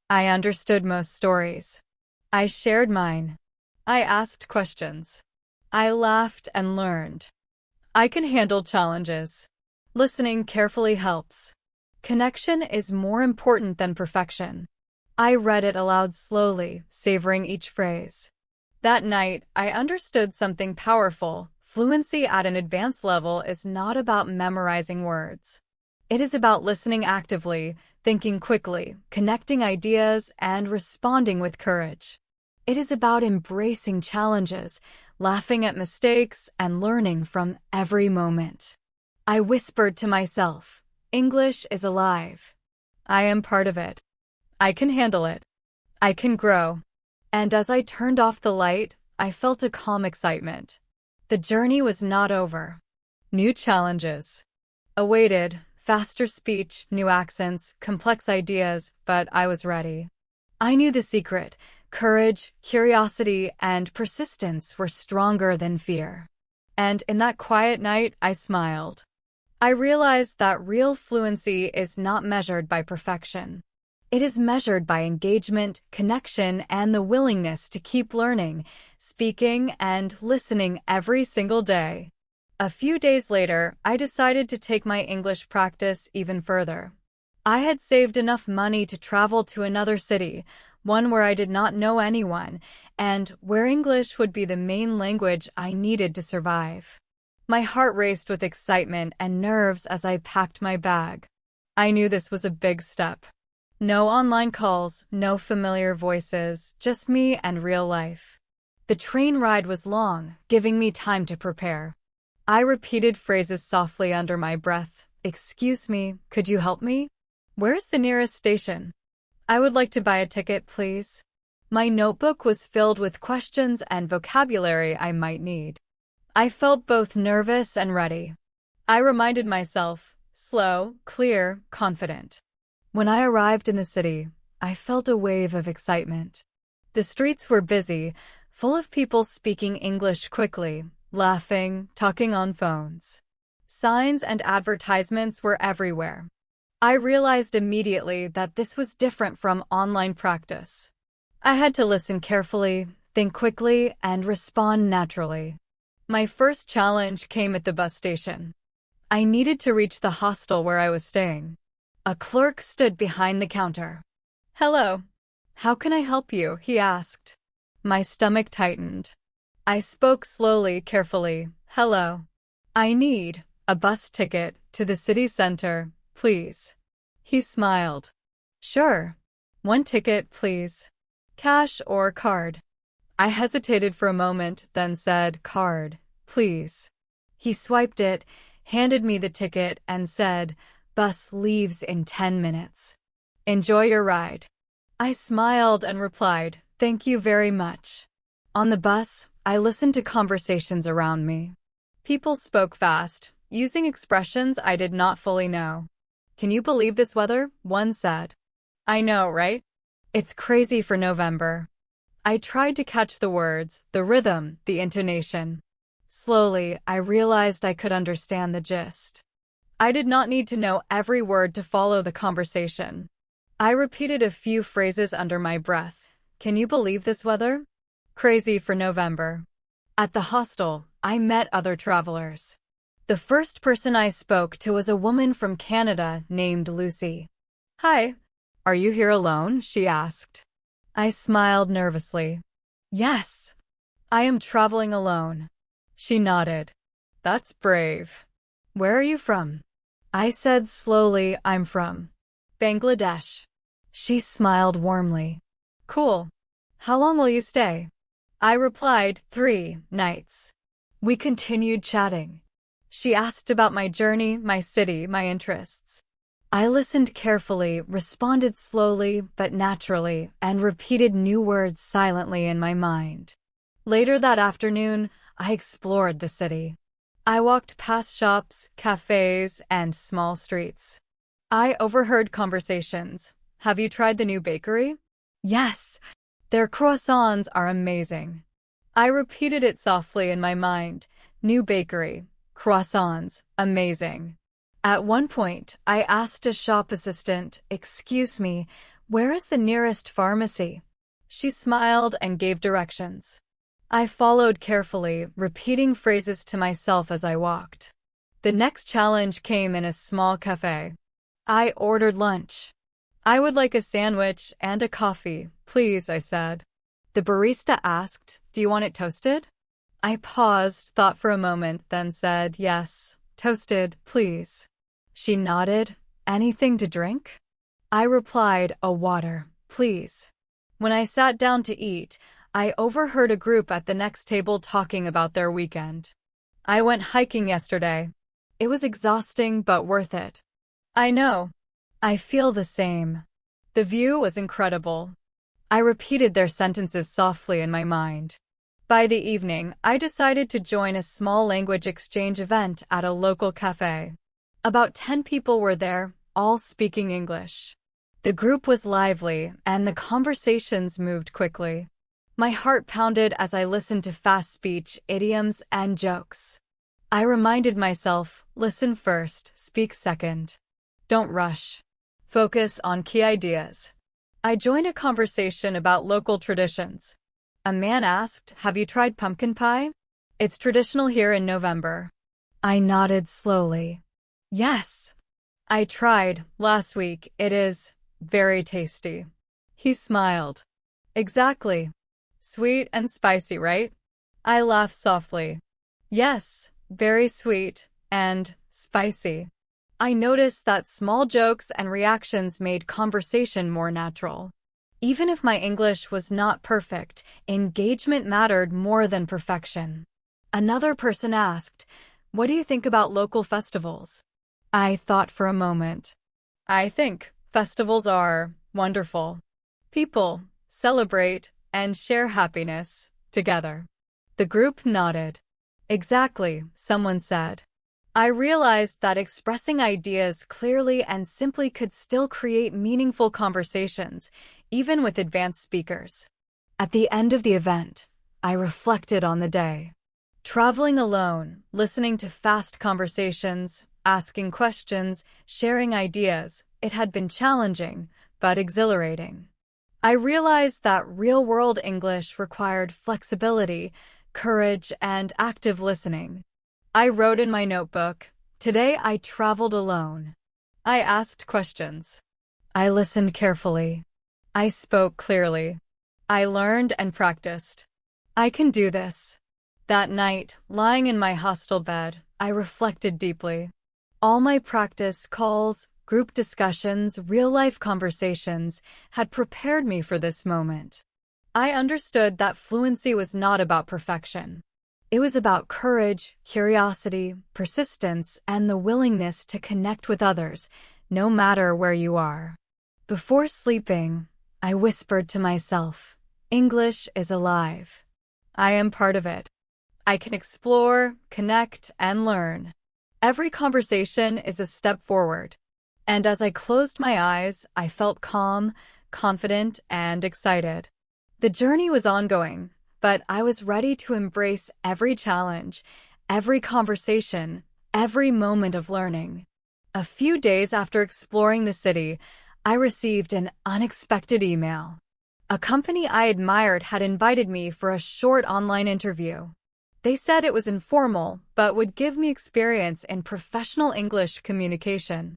A: I understood most stories. I shared mine. I asked questions. I laughed and learned. I can handle challenges. Listening carefully helps. Connection is more important than perfection. I read it aloud slowly, savoring each phrase. That night, I understood something powerful. Fluency at an advanced level is not about memorizing words. It is about listening actively, thinking quickly, connecting ideas, and responding with courage. It is about embracing challenges, laughing at mistakes, and learning from every moment. I whispered to myself, English is alive. I am part of it. I can handle it. I can grow. And as I turned off the light, I felt a calm excitement. The journey was not over. New challenges awaited, faster speech, new accents, complex ideas, but I was ready. I knew the secret. Courage, curiosity, and persistence were stronger than fear. And in that quiet night, I smiled. I realized that real fluency is not measured by perfection. It is measured by engagement, connection, and the willingness to keep learning, speaking, and listening every single day. A few days later, I decided to take my English practice even further. I had saved enough money to travel to another city, one where I did not know anyone, and where English would be the main language I needed to survive. My heart raced with excitement and nerves as I packed my bag. I knew this was a big step. No online calls, no familiar voices, just me and real life. The train ride was long, giving me time to prepare. I repeated phrases softly under my breath. Excuse me, could you help me? Where's the nearest station? I would like to buy a ticket, please. My notebook was filled with questions and vocabulary I might need. I felt both nervous and ready. I reminded myself, slow, clear, confident. When I arrived in the city, I felt a wave of excitement. The streets were busy, full of people speaking English quickly, laughing, talking on phones. Signs and advertisements were everywhere. I realized immediately that this was different from online practice. I had to listen carefully, think quickly, and respond naturally. My first challenge came at the bus station. I needed to reach the hostel where I was staying. A clerk stood behind the counter. Hello. How can I help you? He asked. My stomach tightened. I spoke slowly, carefully. Hello. I need a bus ticket to the city center, please. He smiled. Sure. 1 ticket, please. Cash or card? I hesitated for a moment, then said, card, please. He swiped it, handed me the ticket, and said, bus leaves in 10 minutes. Enjoy your ride. I smiled and replied, thank you very much. On the bus, I listened to conversations around me. People spoke fast, using expressions I did not fully know. Can you believe this weather? One said. I know, right? It's crazy for November. I tried to catch the words, the rhythm, the intonation. Slowly, I realized I could understand the gist. I did not need to know every word to follow the conversation. I repeated a few phrases under my breath. Can you believe this weather? Crazy for November. At the hostel, I met other travelers. The first person I spoke to was a woman from Canada named Lucy. Hi, are you here alone? She asked. I smiled nervously. Yes, I am traveling alone. She nodded. That's brave. Where are you from? I said slowly, I'm from Bangladesh. She smiled warmly. Cool. How long will you stay? I replied, 3 nights. We continued chatting. She asked about my journey, my city, my interests. I listened carefully, responded slowly but naturally, and repeated new words silently in my mind. Later that afternoon, I explored the city. I walked past shops, cafes, and small streets. I overheard conversations. Have you tried the new bakery? Yes. Their croissants are amazing. I repeated it softly in my mind. New bakery, croissants, amazing. At one point, I asked a shop assistant, "Excuse me, where is the nearest pharmacy?" She smiled and gave directions. I followed carefully, repeating phrases to myself as I walked. The next challenge came in a small cafe. I ordered lunch. "I would like a sandwich and a coffee, please," I said. The barista asked, "Do you want it toasted?" I paused, thought for a moment, then said, "Yes, toasted, please." She nodded. "Anything to drink?" I replied, "A water, please." When I sat down to eat, I overheard a group at the next table talking about their weekend. "I went hiking yesterday. It was exhausting but worth it." I know. I feel the same. The view was incredible. I repeated their sentences softly in my mind. By the evening, I decided to join a small language exchange event at a local cafe. About 10 people were there, all speaking English. The group was lively, and the conversations moved quickly. My heart pounded as I listened to fast speech, idioms, and jokes. I reminded myself, listen first, speak second. Don't rush. Focus on key ideas. I joined a conversation about local traditions. A man asked, "Have you tried pumpkin pie? It's traditional here in November." I nodded slowly. "Yes. I tried last week. It is very tasty." He smiled. "Exactly. Sweet and spicy, right?" I laughed softly. "Yes, very sweet and spicy." I noticed that small jokes and reactions made conversation more natural. Even if my English was not perfect, engagement mattered more than perfection. Another person asked, "What do you think about local festivals?" I thought for a moment. "I think festivals are wonderful. People celebrate and share happiness together." The group nodded. "Exactly," someone said. I realized that expressing ideas clearly and simply could still create meaningful conversations, even with advanced speakers. At the end of the event, I reflected on the day. Traveling alone, listening to fast conversations, asking questions, sharing ideas, it had been challenging, but exhilarating. I realized that real-world English required flexibility, courage, and active listening. I wrote in my notebook, "Today I traveled alone." I asked questions. I listened carefully. I spoke clearly. I learned and practiced. I can do this. That night, lying in my hostel bed, I reflected deeply. All my practice, calls, group discussions, real-life conversations had prepared me for this moment. I understood that fluency was not about perfection. It was about courage, curiosity, persistence, and the willingness to connect with others, no matter where you are. Before sleeping, I whispered to myself, "English is alive. I am part of it. I can explore, connect, and learn. Every conversation is a step forward." And as I closed my eyes, I felt calm, confident, and excited. The journey was ongoing, but I was ready to embrace every challenge, every conversation, every moment of learning. A few days after exploring the city, I received an unexpected email. A company I admired had invited me for a short online interview. They said it was informal, but would give me experience in professional English communication.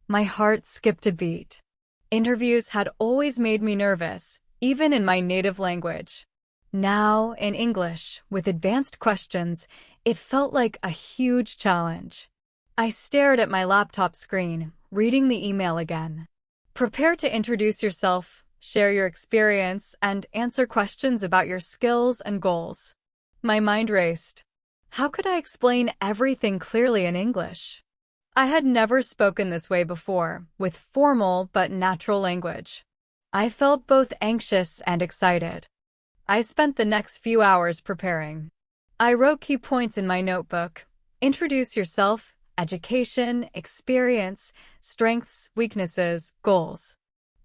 A: My heart skipped a beat. Interviews had always made me nervous, even in my native language. Now, in English, with advanced questions, it felt like a huge challenge. I stared at my laptop screen, reading the email again. "Prepare to introduce yourself, share your experience, and answer questions about your skills and goals. My mind raced. How could I explain everything clearly in English? I had never spoken this way before, with formal but natural language. I felt both anxious and excited. I spent the next few hours preparing. I wrote key points in my notebook. Introduce yourself, education, experience, strengths, weaknesses, goals.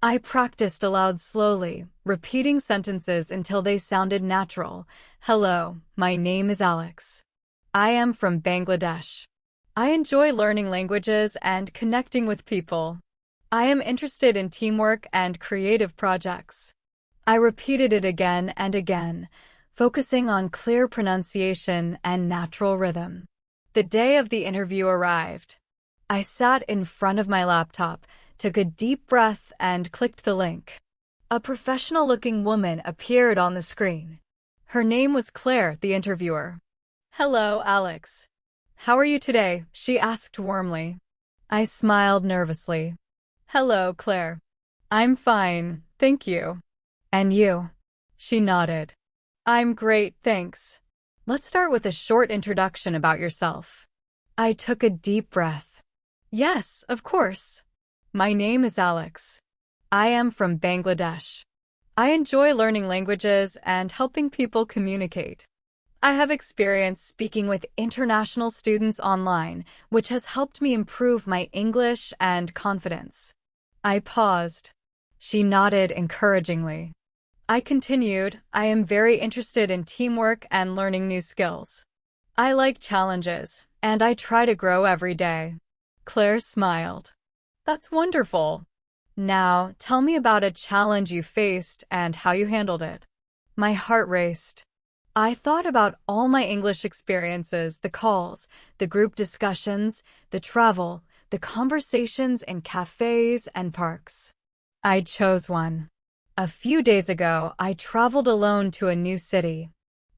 A: I practiced aloud slowly, repeating sentences until they sounded natural. Hello, my name is Alex. I am from Bangladesh. I enjoy learning languages and connecting with people. I am interested in teamwork and creative projects. I repeated it again and again, focusing on clear pronunciation and natural rhythm. The day of the interview arrived. I sat in front of my laptop, took a deep breath, and clicked the link. A professional-looking woman appeared on the screen. Her name was Claire, the interviewer. Hello, Alex. How are you today? She asked warmly. I smiled nervously. Hello, Claire. I'm fine, thank you. And you? She nodded. I'm great, thanks. Let's start with a short introduction about yourself. I took a deep breath. Yes, of course. My name is Alex. I am from Bangladesh. I enjoy learning languages and helping people communicate. I have experience speaking with international students online, which has helped me improve my English and confidence. I paused. She nodded encouragingly. I continued, I am very interested in teamwork and learning new skills. I like challenges, and I try to grow every day. Claire smiled. That's wonderful. Now, tell me about a challenge you faced and how you handled it. My heart raced. I thought about all my English experiences, the calls, the group discussions, the travel, the conversations in cafes and parks. I chose one. A few days ago, I traveled alone to a new city.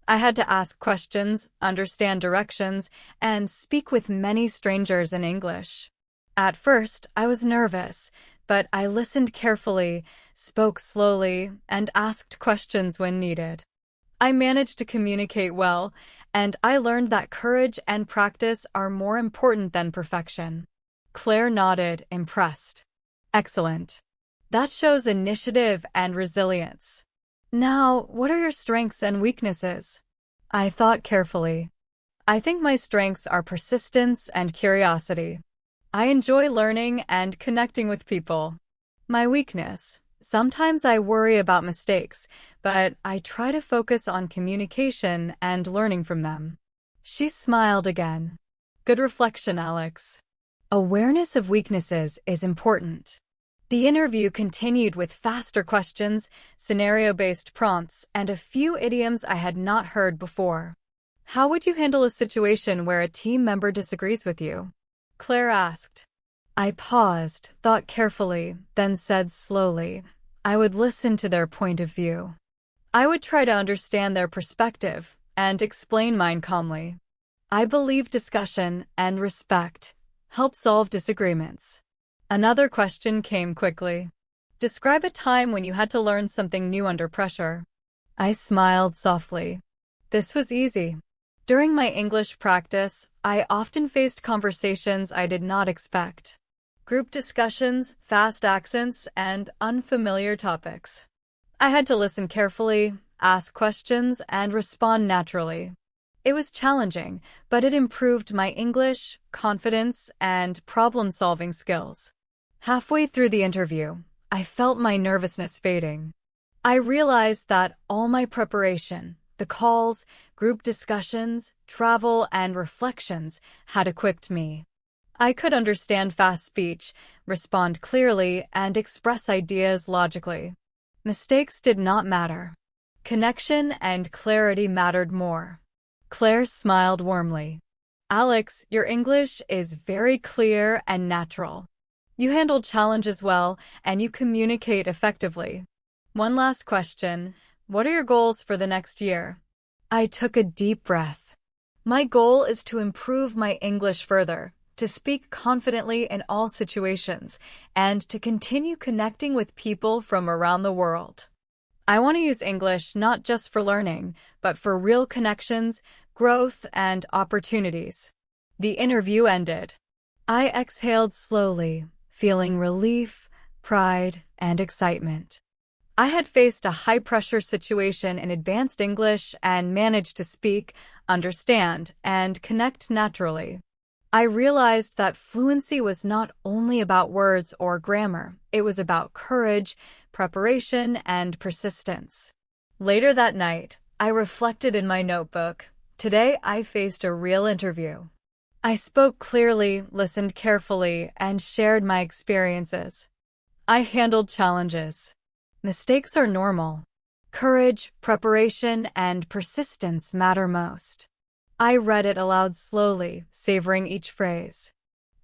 A: I had to ask questions, understand directions, and speak with many strangers in English. At first, I was nervous, but I listened carefully, spoke slowly, and asked questions when needed. I managed to communicate well, and I learned that courage and practice are more important than perfection. Claire nodded, impressed. Excellent. That shows initiative and resilience. Now, what are your strengths and weaknesses? I thought carefully. I think my strengths are persistence and curiosity. I enjoy learning and connecting with people. My weakness. Sometimes I worry about mistakes, but I try to focus on communication and learning from them. She smiled again. Good reflection, Alex. Awareness of weaknesses is important. The interview continued with faster questions, scenario-based prompts, and a few idioms I had not heard before. How would you handle a situation where a team member disagrees with you? Claire asked. I paused, thought carefully, then said slowly, I would listen to their point of view. I would try to understand their perspective and explain mine calmly. I believe discussion and respect help solve disagreements. Another question came quickly. Describe a time when you had to learn something new under pressure. I smiled softly. This was easy. During my English practice, I often faced conversations I did not expect. Group discussions, fast accents, and unfamiliar topics. I had to listen carefully, ask questions, and respond naturally. It was challenging, but it improved my English, confidence, and problem-solving skills. Halfway through the interview, I felt my nervousness fading. I realized that all my preparation, the calls, group discussions, travel, and reflections had equipped me. I could understand fast speech, respond clearly, and express ideas logically. Mistakes did not matter. Connection and clarity mattered more. Claire smiled warmly. Alex, your English is very clear and natural. You handle challenges well, and you communicate effectively. One last question. What are your goals for the next year? I took a deep breath. My goal is to improve my English further, to speak confidently in all situations, and to continue connecting with people from around the world. I want to use English not just for learning, but for real connections, growth, and opportunities. The interview ended. I exhaled slowly, feeling relief, pride, and excitement. I had faced a high-pressure situation in advanced English and managed to speak, understand, and connect naturally. I realized that fluency was not only about words or grammar, it was about courage, preparation, and persistence. Later that night, I reflected in my notebook. Today, I faced a real interview. I spoke clearly, listened carefully, and shared my experiences. I handled challenges. Mistakes are normal. Courage, preparation, and persistence matter most. I read it aloud slowly, savoring each phrase.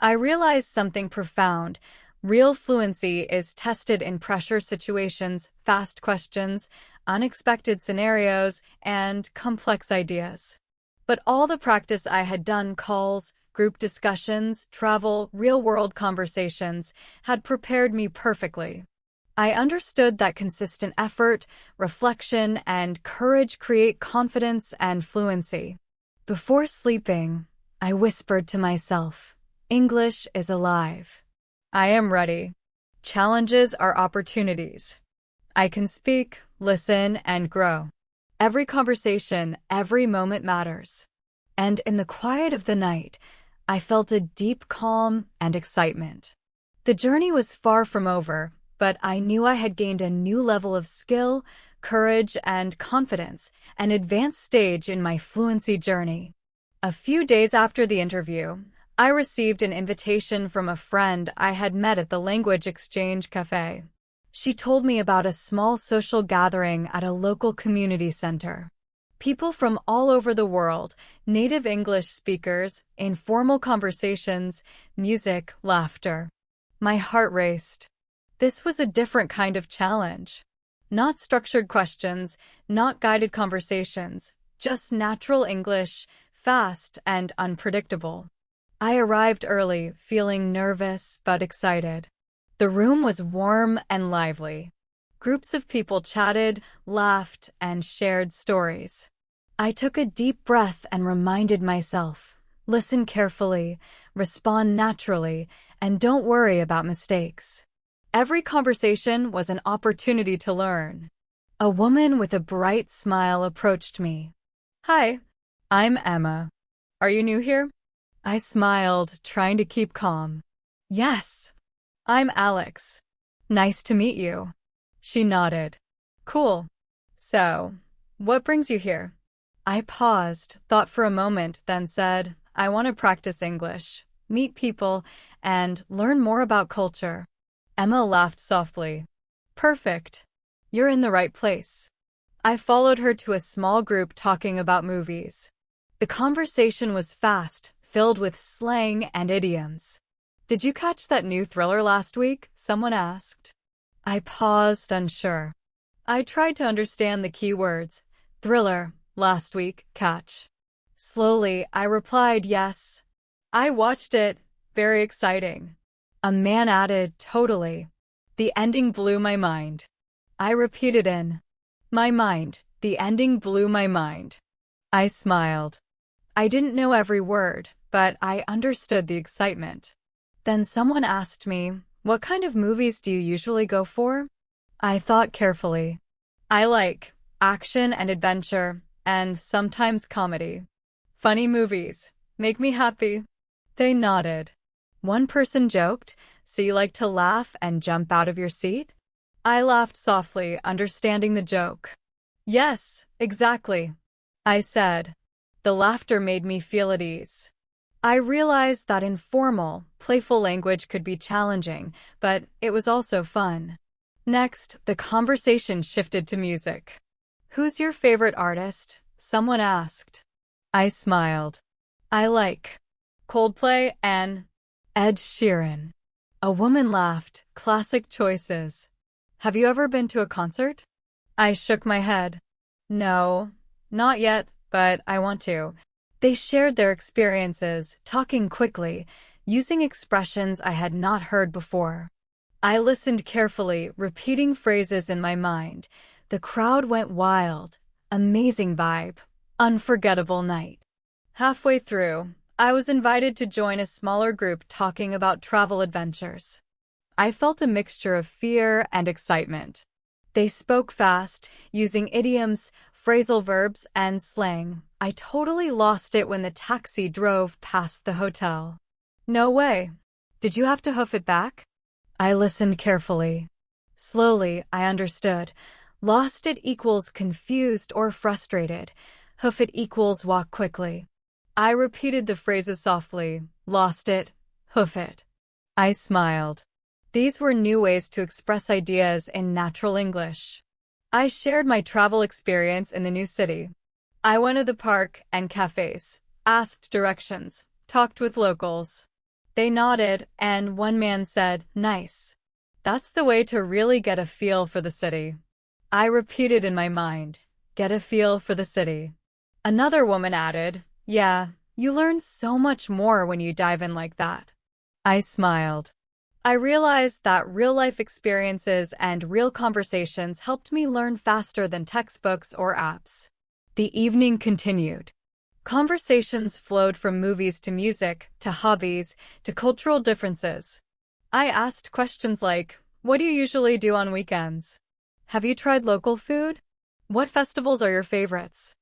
A: I realized something profound. Real fluency is tested in pressure situations, fast questions, unexpected scenarios, and complex ideas. But all the practice I had done, calls, group discussions, travel, real-world conversations, had prepared me perfectly. I understood that consistent effort, reflection, and courage create confidence and fluency. Before sleeping, I whispered to myself, English is alive. I am ready. Challenges are opportunities. I can speak, listen, and grow. Every conversation, every moment matters. And in the quiet of the night, I felt a deep calm and excitement. The journey was far from over, but I knew I had gained a new level of skill, courage, and confidence, an advanced stage in my fluency journey. A few days after the interview, I received an invitation from a friend I had met at the language exchange cafe. She told me about a small social gathering at a local community center. People from all over the world, native English speakers, informal conversations, music, laughter. My heart raced. This was a different kind of challenge. Not structured questions, not guided conversations, just natural English, fast and unpredictable. I arrived early, feeling nervous but excited. The room was warm and lively. Groups of people chatted, laughed, and shared stories. I took a deep breath and reminded myself, listen carefully, respond naturally, and don't worry about mistakes. Every conversation was an opportunity to learn. A woman with a bright smile approached me. Hi, I'm Emma. Are you new here? I smiled, trying to keep calm. Yes, I'm Alex. Nice to meet you. She nodded. Cool. So, what brings you here? I paused, thought for a moment, then said, I want to practice English, meet people, and learn more about culture. Emma laughed softly. Perfect. You're in the right place. I followed her to a small group talking about movies. The conversation was fast, filled with slang and idioms. Did you catch that new thriller last week? Someone asked. I paused, unsure. I tried to understand the key words. Thriller, last week, catch. Slowly, I replied yes. I watched it. Very exciting. A man added, totally. The ending blew my mind. I repeated in my mind, the ending blew my mind. I smiled. I didn't know every word, but I understood the excitement. Then someone asked me, what kind of movies do you usually go for? I thought carefully. I like action and adventure, and sometimes comedy. Funny movies. Make me happy. They nodded. One person joked, so you like to laugh and jump out of your seat? I laughed softly, understanding the joke. Yes, exactly. I said. The laughter made me feel at ease. I realized that informal, playful language could be challenging, but it was also fun. Next, the conversation shifted to music. Who's your favorite artist? Someone asked. I smiled. I like Coldplay and Ed Sheeran. A woman laughed. Classic choices. Have you ever been to a concert? I shook my head. No, not yet, but I want to. They shared their experiences, talking quickly, using expressions I had not heard before. I listened carefully, repeating phrases in my mind. The crowd went wild. Amazing vibe. Unforgettable night. Halfway through, I was invited to join a smaller group talking about travel adventures. I felt a mixture of fear and excitement. They spoke fast, using idioms, phrasal verbs, and slang. I totally lost it when the taxi drove past the hotel. No way. Did you have to hoof it back? I listened carefully. Slowly, I understood. Lost it equals confused or frustrated. Hoof it equals walk quickly. I repeated the phrases softly. Lost it. Hoof it. I smiled. These were new ways to express ideas in natural English. I shared my travel experience in the new city. I went to the park and cafes, asked directions, talked with locals. They nodded, and one man said, "Nice." That's the way to really get a feel for the city. I repeated in my mind, "Get a feel for the city." Another woman added, "Yeah, you learn so much more when you dive in like that." I smiled. I realized that real-life experiences and real conversations helped me learn faster than textbooks or apps. The evening continued. Conversations flowed from movies to music, to hobbies, to cultural differences. I asked questions like, "What do you usually do on weekends? Have you tried local food? What festivals are your favorites?"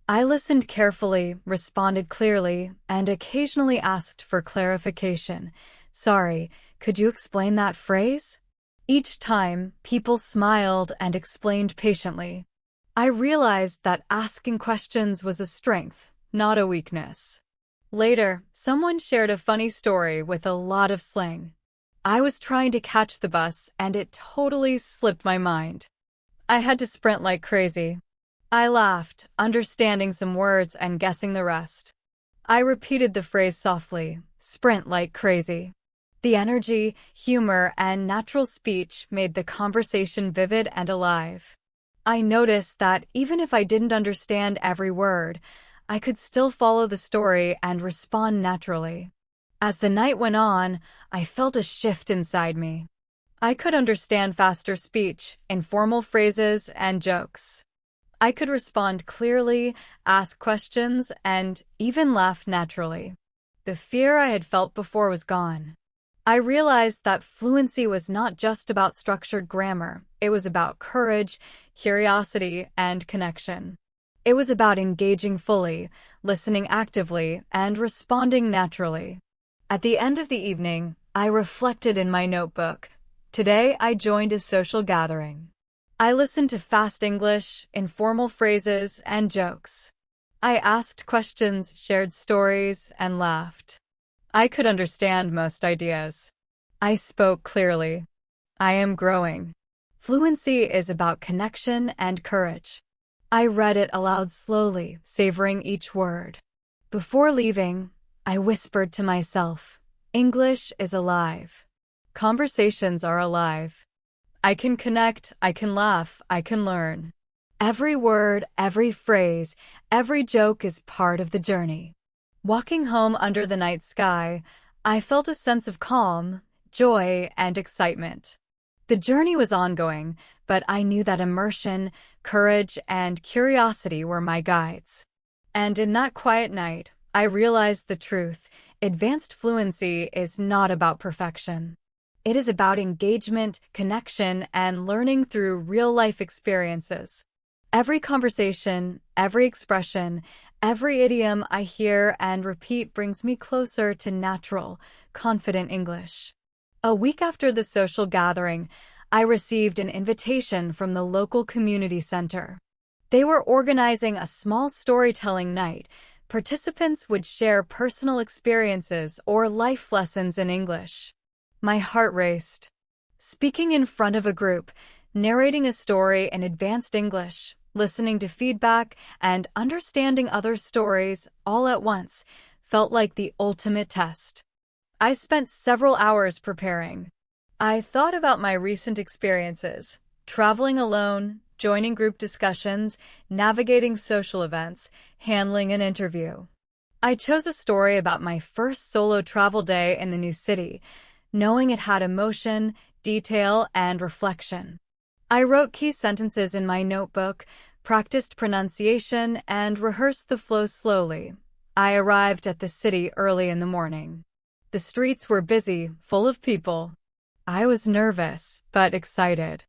A: I listened carefully, responded clearly, and occasionally asked for clarification. "Sorry, could you explain that phrase?" Each time, people smiled and explained patiently. I realized that asking questions was a strength, not a weakness. Later, someone shared a funny story with a lot of slang. I was trying to catch the bus, and it totally slipped my mind. I had to sprint like crazy. I laughed, understanding some words and guessing the rest. I repeated the phrase softly, "Sprint like crazy." The energy, humor, and natural speech made the conversation vivid and alive. I noticed that even if I didn't understand every word, I could still follow the story and respond naturally. As the night went on, I felt a shift inside me. I could understand faster speech, informal phrases, and jokes. I could respond clearly, ask questions, and even laugh naturally. The fear I had felt before was gone. I realized that fluency was not just about structured grammar. It was about courage, curiosity, and connection. It was about engaging fully, listening actively, and responding naturally. At the end of the evening, I reflected in my notebook. Today, I joined a social gathering. I listened to fast English, informal phrases, and jokes. I asked questions, shared stories, and laughed. I could understand most ideas. I spoke clearly. I am growing. Fluency is about connection and courage. I read it aloud slowly, savoring each word. Before leaving, I whispered to myself, "English is alive. Conversations are alive. I can connect, I can laugh, I can learn." Every word, every phrase, every joke is part of the journey. Walking home under the night sky, I felt a sense of calm, joy, and excitement. The journey was ongoing, but I knew that immersion, courage, and curiosity were my guides. And in that quiet night, I realized the truth. Advanced fluency is not about perfection. It is about engagement, connection, and learning through real-life experiences. Every conversation, every expression, every idiom I hear and repeat brings me closer to natural, confident English. A week after the social gathering, I received an invitation from the local community center. They were organizing a small storytelling night. Participants would share personal experiences or life lessons in English. My heart raced. Speaking in front of a group, narrating a story in advanced English, listening to feedback, and understanding other stories all at once felt like the ultimate test. I spent several hours preparing. I thought about my recent experiences, traveling alone, joining group discussions, navigating social events, handling an interview. I chose a story about my first solo travel day in the new city, knowing it had emotion, detail, and reflection. I wrote key sentences in my notebook, practiced pronunciation, and rehearsed the flow slowly. I arrived at the city early in the morning. The streets were busy, full of people. I was nervous, but excited.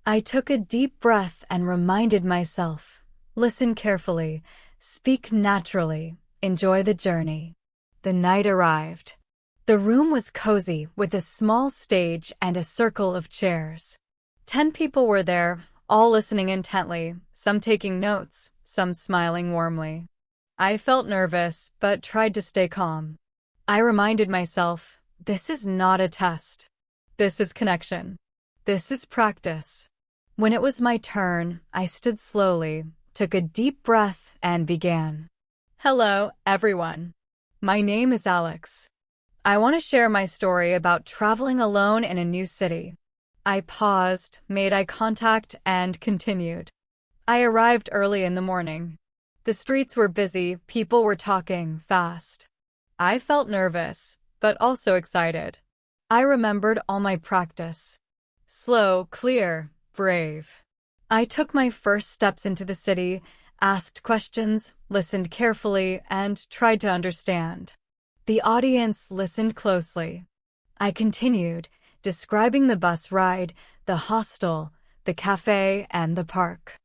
A: I took a deep breath and reminded myself, listen carefully, speak naturally, enjoy the journey. The night arrived. The room was cozy with a small stage and a circle of chairs. 10 people were there, all listening intently, some taking notes, some smiling warmly. I felt nervous, but tried to stay calm. I reminded myself, this is not a test. This is connection. This is practice. When it was my turn, I stood slowly, took a deep breath, and began. Hello, everyone. My name is Alex. I want to share my story about traveling alone in a new city. I paused, made eye contact, and continued. I arrived early in the morning. The streets were busy, people were talking fast. I felt nervous, but also excited. I remembered all my practice. Slow, clear, brave. I took my first steps into the city, asked questions, listened carefully, and tried to understand. The audience listened closely. I continued, describing the bus ride, the hostel, the cafe, and the park.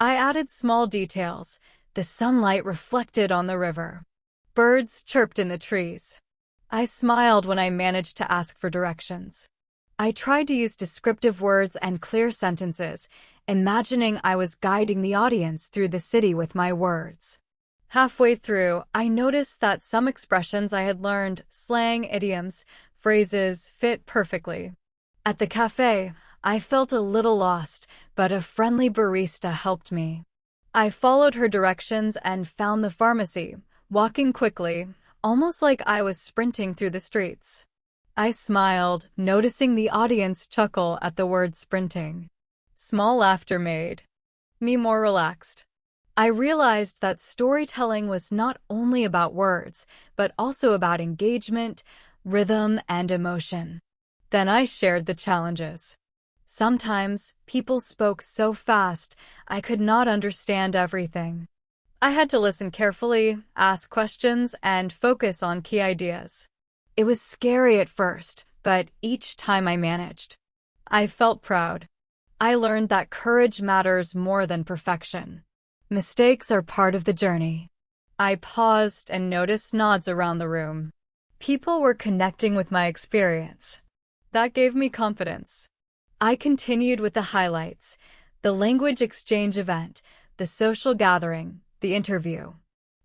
A: I added small details. The sunlight reflected on the river. Birds chirped in the trees. I smiled when I managed to ask for directions. I tried to use descriptive words and clear sentences, imagining I was guiding the audience through the city with my words. Halfway through, I noticed that some expressions I had learned, slang, idioms, phrases, fit perfectly. At the cafe, I felt a little lost, but a friendly barista helped me. I followed her directions and found the pharmacy, walking quickly, almost like I was sprinting through the streets. I smiled, noticing the audience chuckle at the word sprinting. Small laughter made me more relaxed. I realized that storytelling was not only about words, but also about engagement, rhythm, and emotion. Then I shared the challenges. Sometimes, people spoke so fast, I could not understand everything. I had to listen carefully, ask questions, and focus on key ideas. It was scary at first, but each time I managed. I felt proud. I learned that courage matters more than perfection. Mistakes are part of the journey. I paused and noticed nods around the room. People were connecting with my experience. That gave me confidence. I continued with the highlights: the language exchange event, the social gathering, the interview.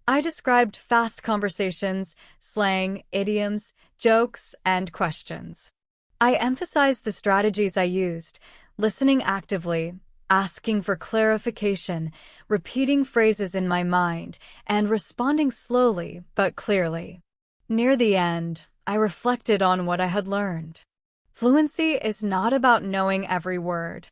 A: I described fast conversations, slang, idioms, jokes, and questions. I emphasized the strategies I used, listening actively, asking for clarification, repeating phrases in my mind, and responding slowly but clearly. Near the end, I reflected on what I had learned. Fluency is not about knowing every word.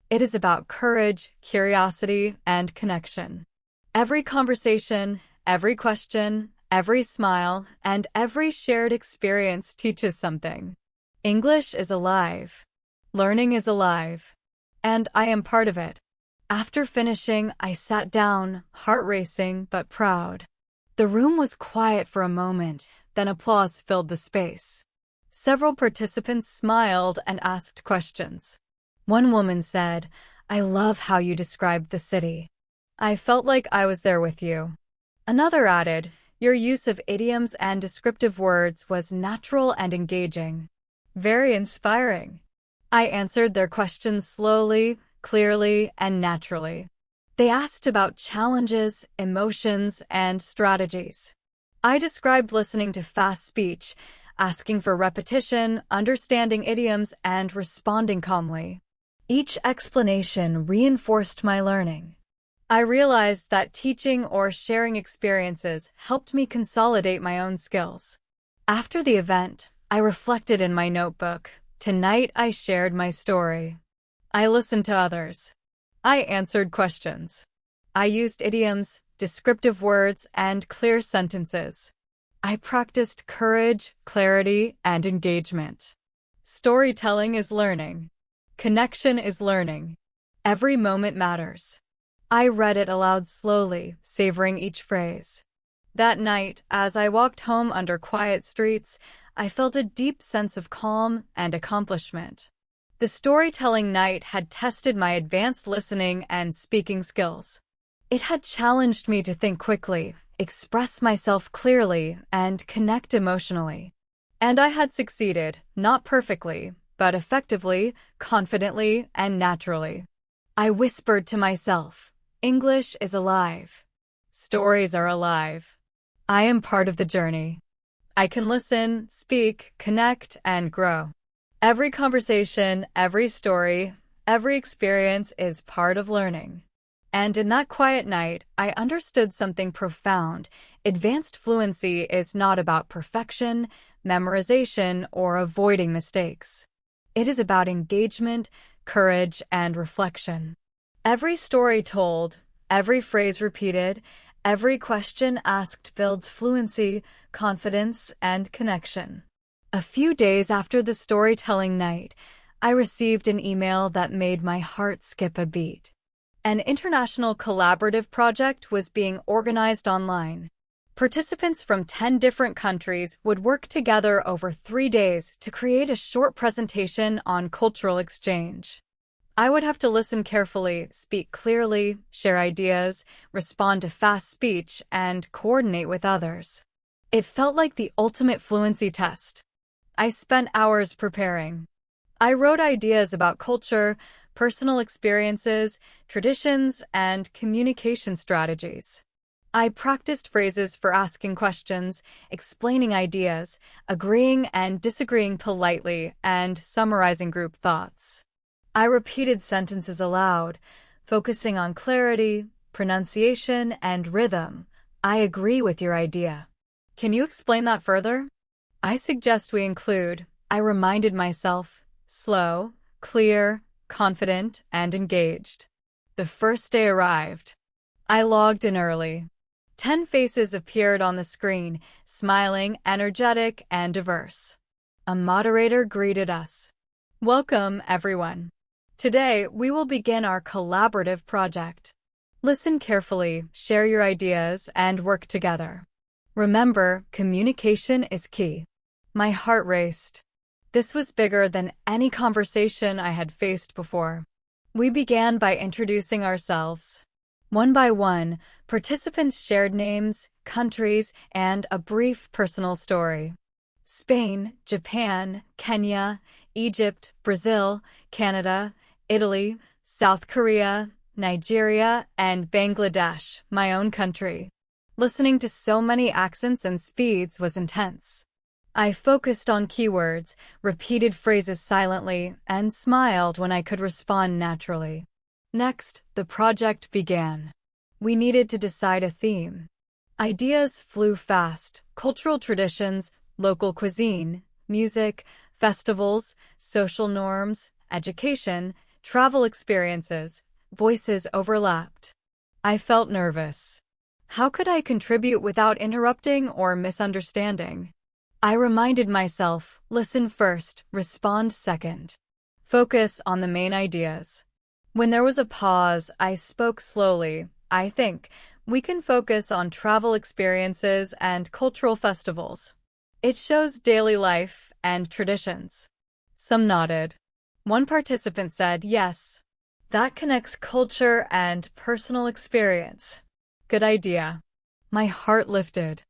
A: It is about courage, curiosity, and connection. Every conversation, every question, every smile, and every shared experience teaches something. English is alive. Learning is alive. And I am part of it. After finishing, I sat down, heart racing but proud. The room was quiet for a moment, then applause filled the space. Several participants smiled and asked questions. One woman said, "I love how you described the city. I felt like I was there with you." Another added, "Your use of idioms and descriptive words was natural and engaging. Very inspiring." I answered their questions slowly, clearly, and naturally. They asked about challenges, emotions, and strategies. I described listening to fast speech, asking for repetition, understanding idioms, and responding calmly. Each explanation reinforced my learning. I realized that teaching or sharing experiences helped me consolidate my own skills. After the event, I reflected in my notebook. Tonight I shared my story. I listened to others. I answered questions. I used idioms, descriptive words, and clear sentences. I practiced courage, clarity, and engagement. Storytelling is learning. Connection is learning. Every moment matters. I read it aloud slowly, savoring each phrase. That night, as I walked home under quiet streets, I felt a deep sense of calm and accomplishment. The storytelling night had tested my advanced listening and speaking skills. It had challenged me to think quickly, express myself clearly, and connect emotionally. And I had succeeded, not perfectly, but effectively, confidently, and naturally. I whispered to myself, English is alive. Stories are alive. I am part of the journey. I can listen, speak, connect, and grow. Every conversation, every story, every experience is part of learning. And in that quiet night, I understood something profound. Advanced fluency is not about perfection, memorization, or avoiding mistakes. It is about engagement, courage, and reflection. Every story told, every phrase repeated, every question asked builds fluency, confidence, and connection. A few days after the storytelling night, I received an email that made my heart skip a beat. An international collaborative project was being organized online. Participants from 10 different countries would work together over 3 days to create a short presentation on cultural exchange. I would have to listen carefully, speak clearly, share ideas, respond to fast speech, and coordinate with others. It felt like the ultimate fluency test. I spent hours preparing. I wrote ideas about culture, personal experiences, traditions, and communication strategies. I practiced phrases for asking questions, explaining ideas, agreeing and disagreeing politely, and summarizing group thoughts. I repeated sentences aloud, focusing on clarity, pronunciation, and rhythm. I agree with your idea. Can you explain that further? I suggest we include, I reminded myself, slow, clear, confident, and engaged. The first day arrived. I logged in early. 10 faces appeared on the screen, smiling, energetic, and diverse. A moderator greeted us. Welcome, everyone. Today, we will begin our collaborative project. Listen carefully, share your ideas, and work together. Remember, communication is key. My heart raced. This was bigger than any conversation I had faced before. We began by introducing ourselves. One by one, participants shared names, countries, and a brief personal story. Spain, Japan, Kenya, Egypt, Brazil, Canada, Italy, South Korea, Nigeria, and Bangladesh, my own country. Listening to so many accents and speeds was intense. I focused on keywords, repeated phrases silently, and smiled when I could respond naturally. Next, the project began. We needed to decide a theme. Ideas flew fast: cultural traditions, local cuisine, music, festivals, social norms, education, travel experiences. Voices overlapped. I felt nervous. How could I contribute without interrupting or misunderstanding? I reminded myself, listen first, respond second. Focus on the main ideas. When there was a pause, I spoke slowly. I think we can focus on travel experiences and cultural festivals. It shows daily life and traditions. Some nodded. One participant said, yes. That connects culture and personal experience. Good idea. My heart lifted.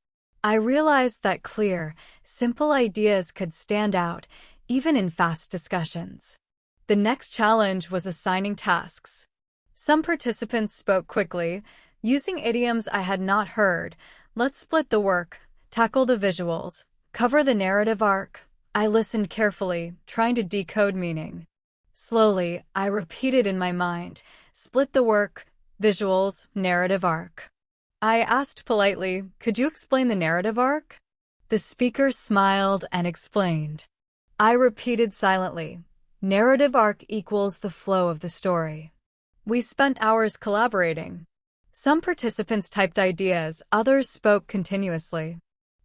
A: I realized that clear, simple ideas could stand out, even in fast discussions. The next challenge was assigning tasks. Some participants spoke quickly, using idioms I had not heard. Let's split the work, tackle the visuals, cover the narrative arc. I listened carefully, trying to decode meaning. Slowly, I repeated in my mind, split the work, visuals, narrative arc. I asked politely, could you explain the narrative arc? The speaker smiled and explained. I repeated silently, narrative arc equals the flow of the story. We spent hours collaborating. Some participants typed ideas, others spoke continuously.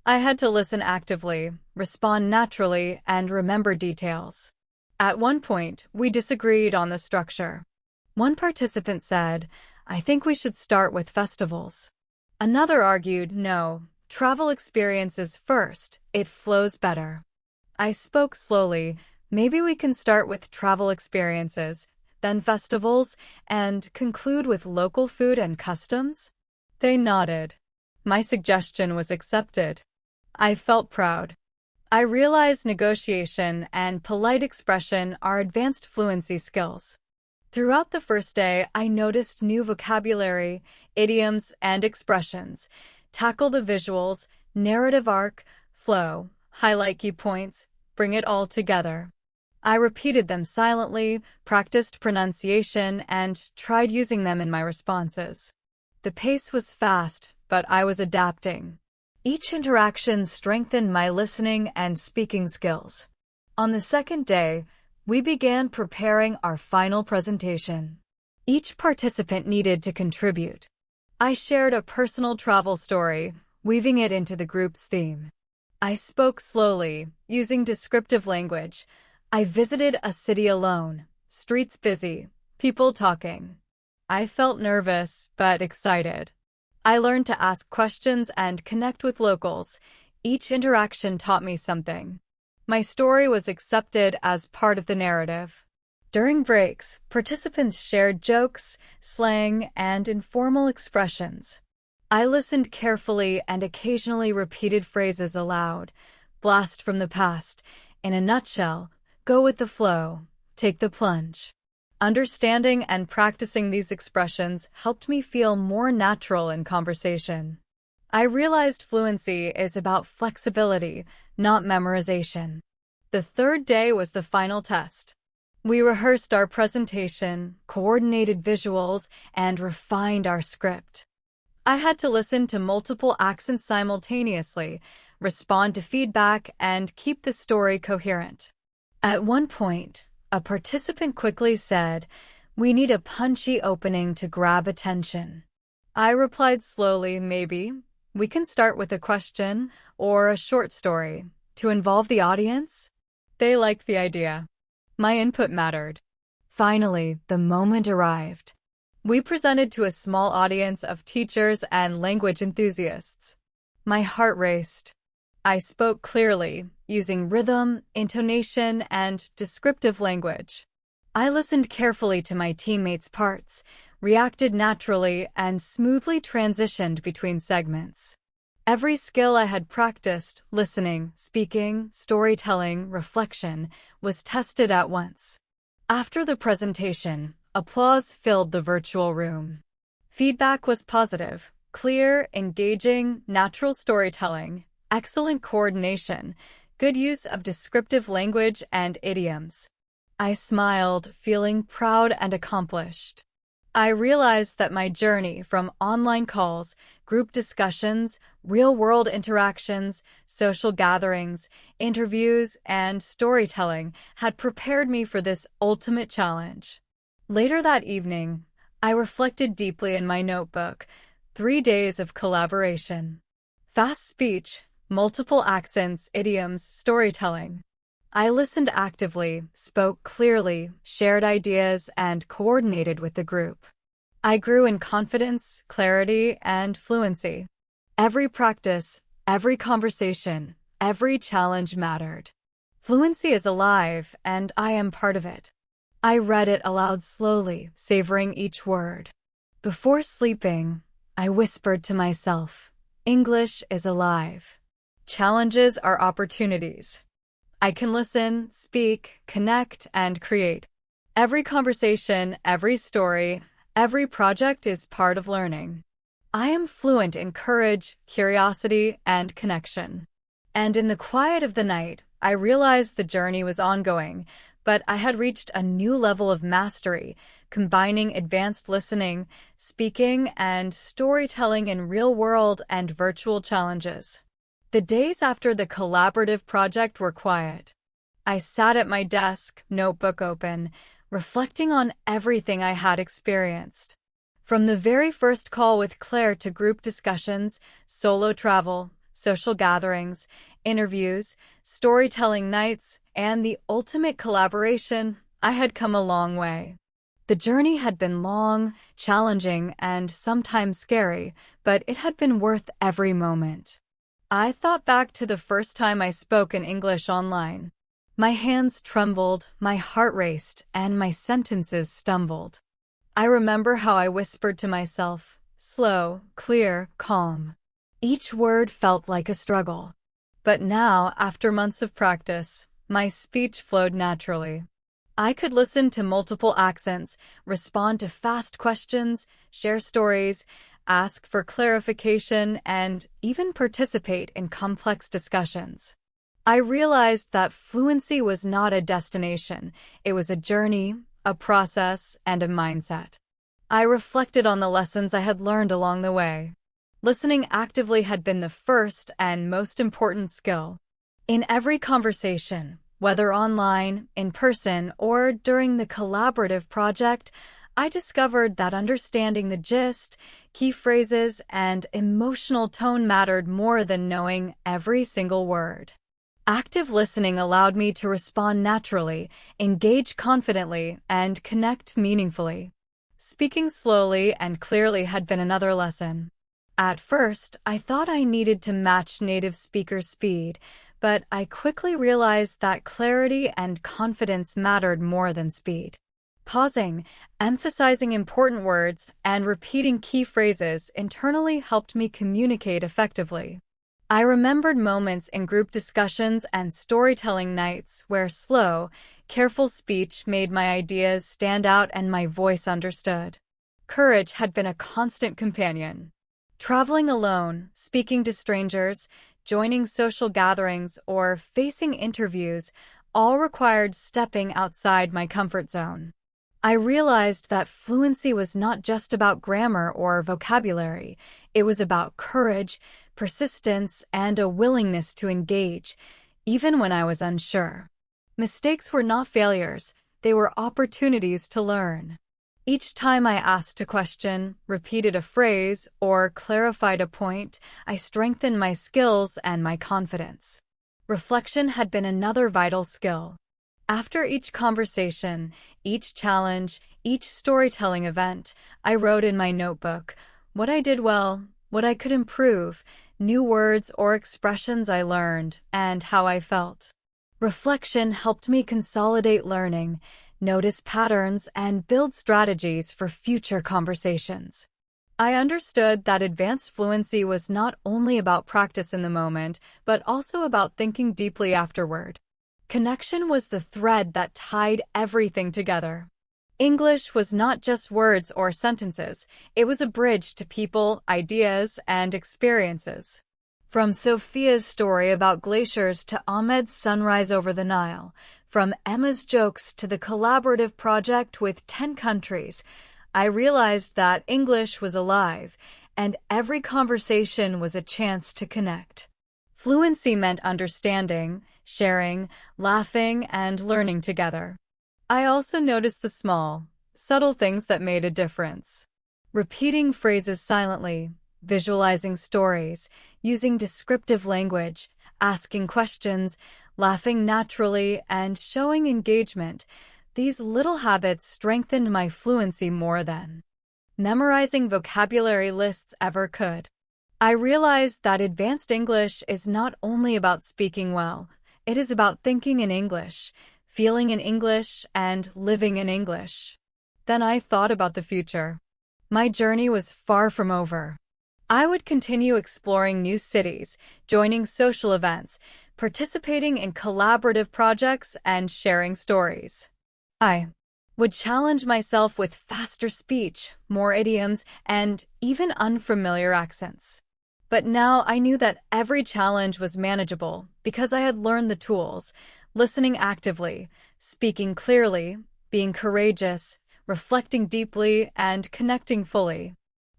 A: I had to listen actively, respond naturally, and remember details. At one point, we disagreed on the structure. One participant said, "I think we should start with festivals." Another argued, "No, travel experiences first, it flows better." I spoke slowly. "Maybe we can start with travel experiences, then festivals, and conclude with local food and customs?" They nodded. My suggestion was accepted. I felt proud. I realized negotiation and polite expression are advanced fluency skills. Throughout the first day, I noticed new vocabulary, idioms, and expressions. Tackle the visuals, narrative arc, flow, highlight key points, bring it all together. I repeated them silently, practiced pronunciation, and tried using them in my responses. The pace was fast, but I was adapting. Each interaction strengthened my listening and speaking skills. On the second day, we began preparing our final presentation. Each participant needed to contribute. I shared a personal travel story, weaving it into the group's theme. I spoke slowly, using descriptive language. I visited a city alone, streets busy, people talking. I felt nervous, but excited. I learned to ask questions and connect with locals. Each interaction taught me something. My story was accepted as part of the narrative. During breaks, participants shared jokes, slang, and informal expressions. I listened carefully and occasionally repeated phrases aloud. Blast from the past. In a nutshell, go with the flow, take the plunge. Understanding and practicing these expressions helped me feel more natural in conversation. I realized fluency is about flexibility, not memorization. The third day was the final test. We rehearsed our presentation, coordinated visuals, and refined our script. I had to listen to multiple accents simultaneously, respond to feedback, and keep the story coherent. At one point, a participant quickly said, "We need a punchy opening to grab attention." I replied slowly, "Maybe. We can start with a question or a short story to involve the audience." They liked the idea. My input mattered. Finally, the moment arrived. We presented to a small audience of teachers and language enthusiasts. My heart raced. I spoke clearly, using rhythm, intonation, and descriptive language. I listened carefully to my teammates' parts, reacted naturally, and smoothly transitioned between segments. Every skill I had practiced, listening, speaking, storytelling, reflection, was tested at once. After the presentation, applause filled the virtual room. Feedback was positive, clear, engaging, natural storytelling, excellent coordination, good use of descriptive language and idioms. I smiled, feeling proud and accomplished. I realized that my journey from online calls, group discussions, real-world interactions, social gatherings, interviews, and storytelling had prepared me for this ultimate challenge. Later that evening, I reflected deeply in my notebook. 3 days of collaboration. Fast speech, multiple accents, idioms, storytelling. I listened actively, spoke clearly, shared ideas, and coordinated with the group. I grew in confidence, clarity, and fluency. Every practice, every conversation, every challenge mattered. Fluency is alive, and I am part of it. I read it aloud slowly, savoring each word. Before sleeping, I whispered to myself, "English is alive. Challenges are opportunities. I can listen, speak, connect, and create. Every conversation, every story, every project is part of learning. I am fluent in courage, curiosity, and connection." And in the quiet of the night, I realized the journey was ongoing, but I had reached a new level of mastery, combining advanced listening, speaking, and storytelling in real-world and virtual challenges. The days after the collaborative project were quiet. I sat at my desk, notebook open, reflecting on everything I had experienced. From the very first call with Claire to group discussions, solo travel, social gatherings, interviews, storytelling nights, and the ultimate collaboration, I had come a long way. The journey had been long, challenging, and sometimes scary, but it had been worth every moment. I thought back to the first time I spoke in English online. My hands trembled, my heart raced, and my sentences stumbled. I remember how I whispered to myself, slow, clear, calm. Each word felt like a struggle. But now, after months of practice, my speech flowed naturally. I could listen to multiple accents, respond to fast questions, share stories, ask for clarification, and even participate in complex discussions. I realized that fluency was not a destination. It was a journey, a process, and a mindset. I reflected on the lessons I had learned along the way. Listening actively had been the first and most important skill. In every conversation, whether online, in person, or during the collaborative project, I discovered that understanding the gist, key phrases, and emotional tone mattered more than knowing every single word. Active listening allowed me to respond naturally, engage confidently, and connect meaningfully. Speaking slowly and clearly had been another lesson. At first, I thought I needed to match native speakers' speed, but I quickly realized that clarity and confidence mattered more than speed. Pausing, emphasizing important words, and repeating key phrases internally helped me communicate effectively. I remembered moments in group discussions and storytelling nights where slow, careful speech made my ideas stand out and my voice understood. Courage had been a constant companion. Traveling alone, speaking to strangers, joining social gatherings, or facing interviews all required stepping outside my comfort zone. I realized that fluency was not just about grammar or vocabulary. It was about courage, persistence, and a willingness to engage, even when I was unsure. Mistakes were not failures, they were opportunities to learn. Each time I asked a question, repeated a phrase, or clarified a point, I strengthened my skills and my confidence. Reflection had been another vital skill. After each conversation, each challenge, each storytelling event, I wrote in my notebook what I did well, what I could improve, new words or expressions I learned, and how I felt. Reflection helped me consolidate learning, notice patterns, and build strategies for future conversations. I understood that advanced fluency was not only about practice in the moment, but also about thinking deeply afterward. Connection was the thread that tied everything together. English was not just words or sentences, it was a bridge to people, ideas, and experiences. From Sophia's story about glaciers to Ahmed's sunrise over the Nile, from Emma's jokes to the collaborative project with 10 countries, I realized that English was alive, and every conversation was a chance to connect. Fluency meant understanding, sharing, laughing, and learning together. I also noticed the small, subtle things that made a difference. Repeating phrases silently, visualizing stories, using descriptive language, asking questions, laughing naturally, and showing engagement. These little habits strengthened my fluency more than memorizing vocabulary lists ever could. I realized that advanced English is not only about speaking well, it is about thinking in English, feeling in English, and living in English. Then I thought about the future. My journey was far from over. I would continue exploring new cities, joining social events, participating in collaborative projects, and sharing stories. I would challenge myself with faster speech, more idioms, and even unfamiliar accents. But now I knew that every challenge was manageable because I had learned the tools, listening actively, speaking clearly, being courageous, reflecting deeply, and connecting fully.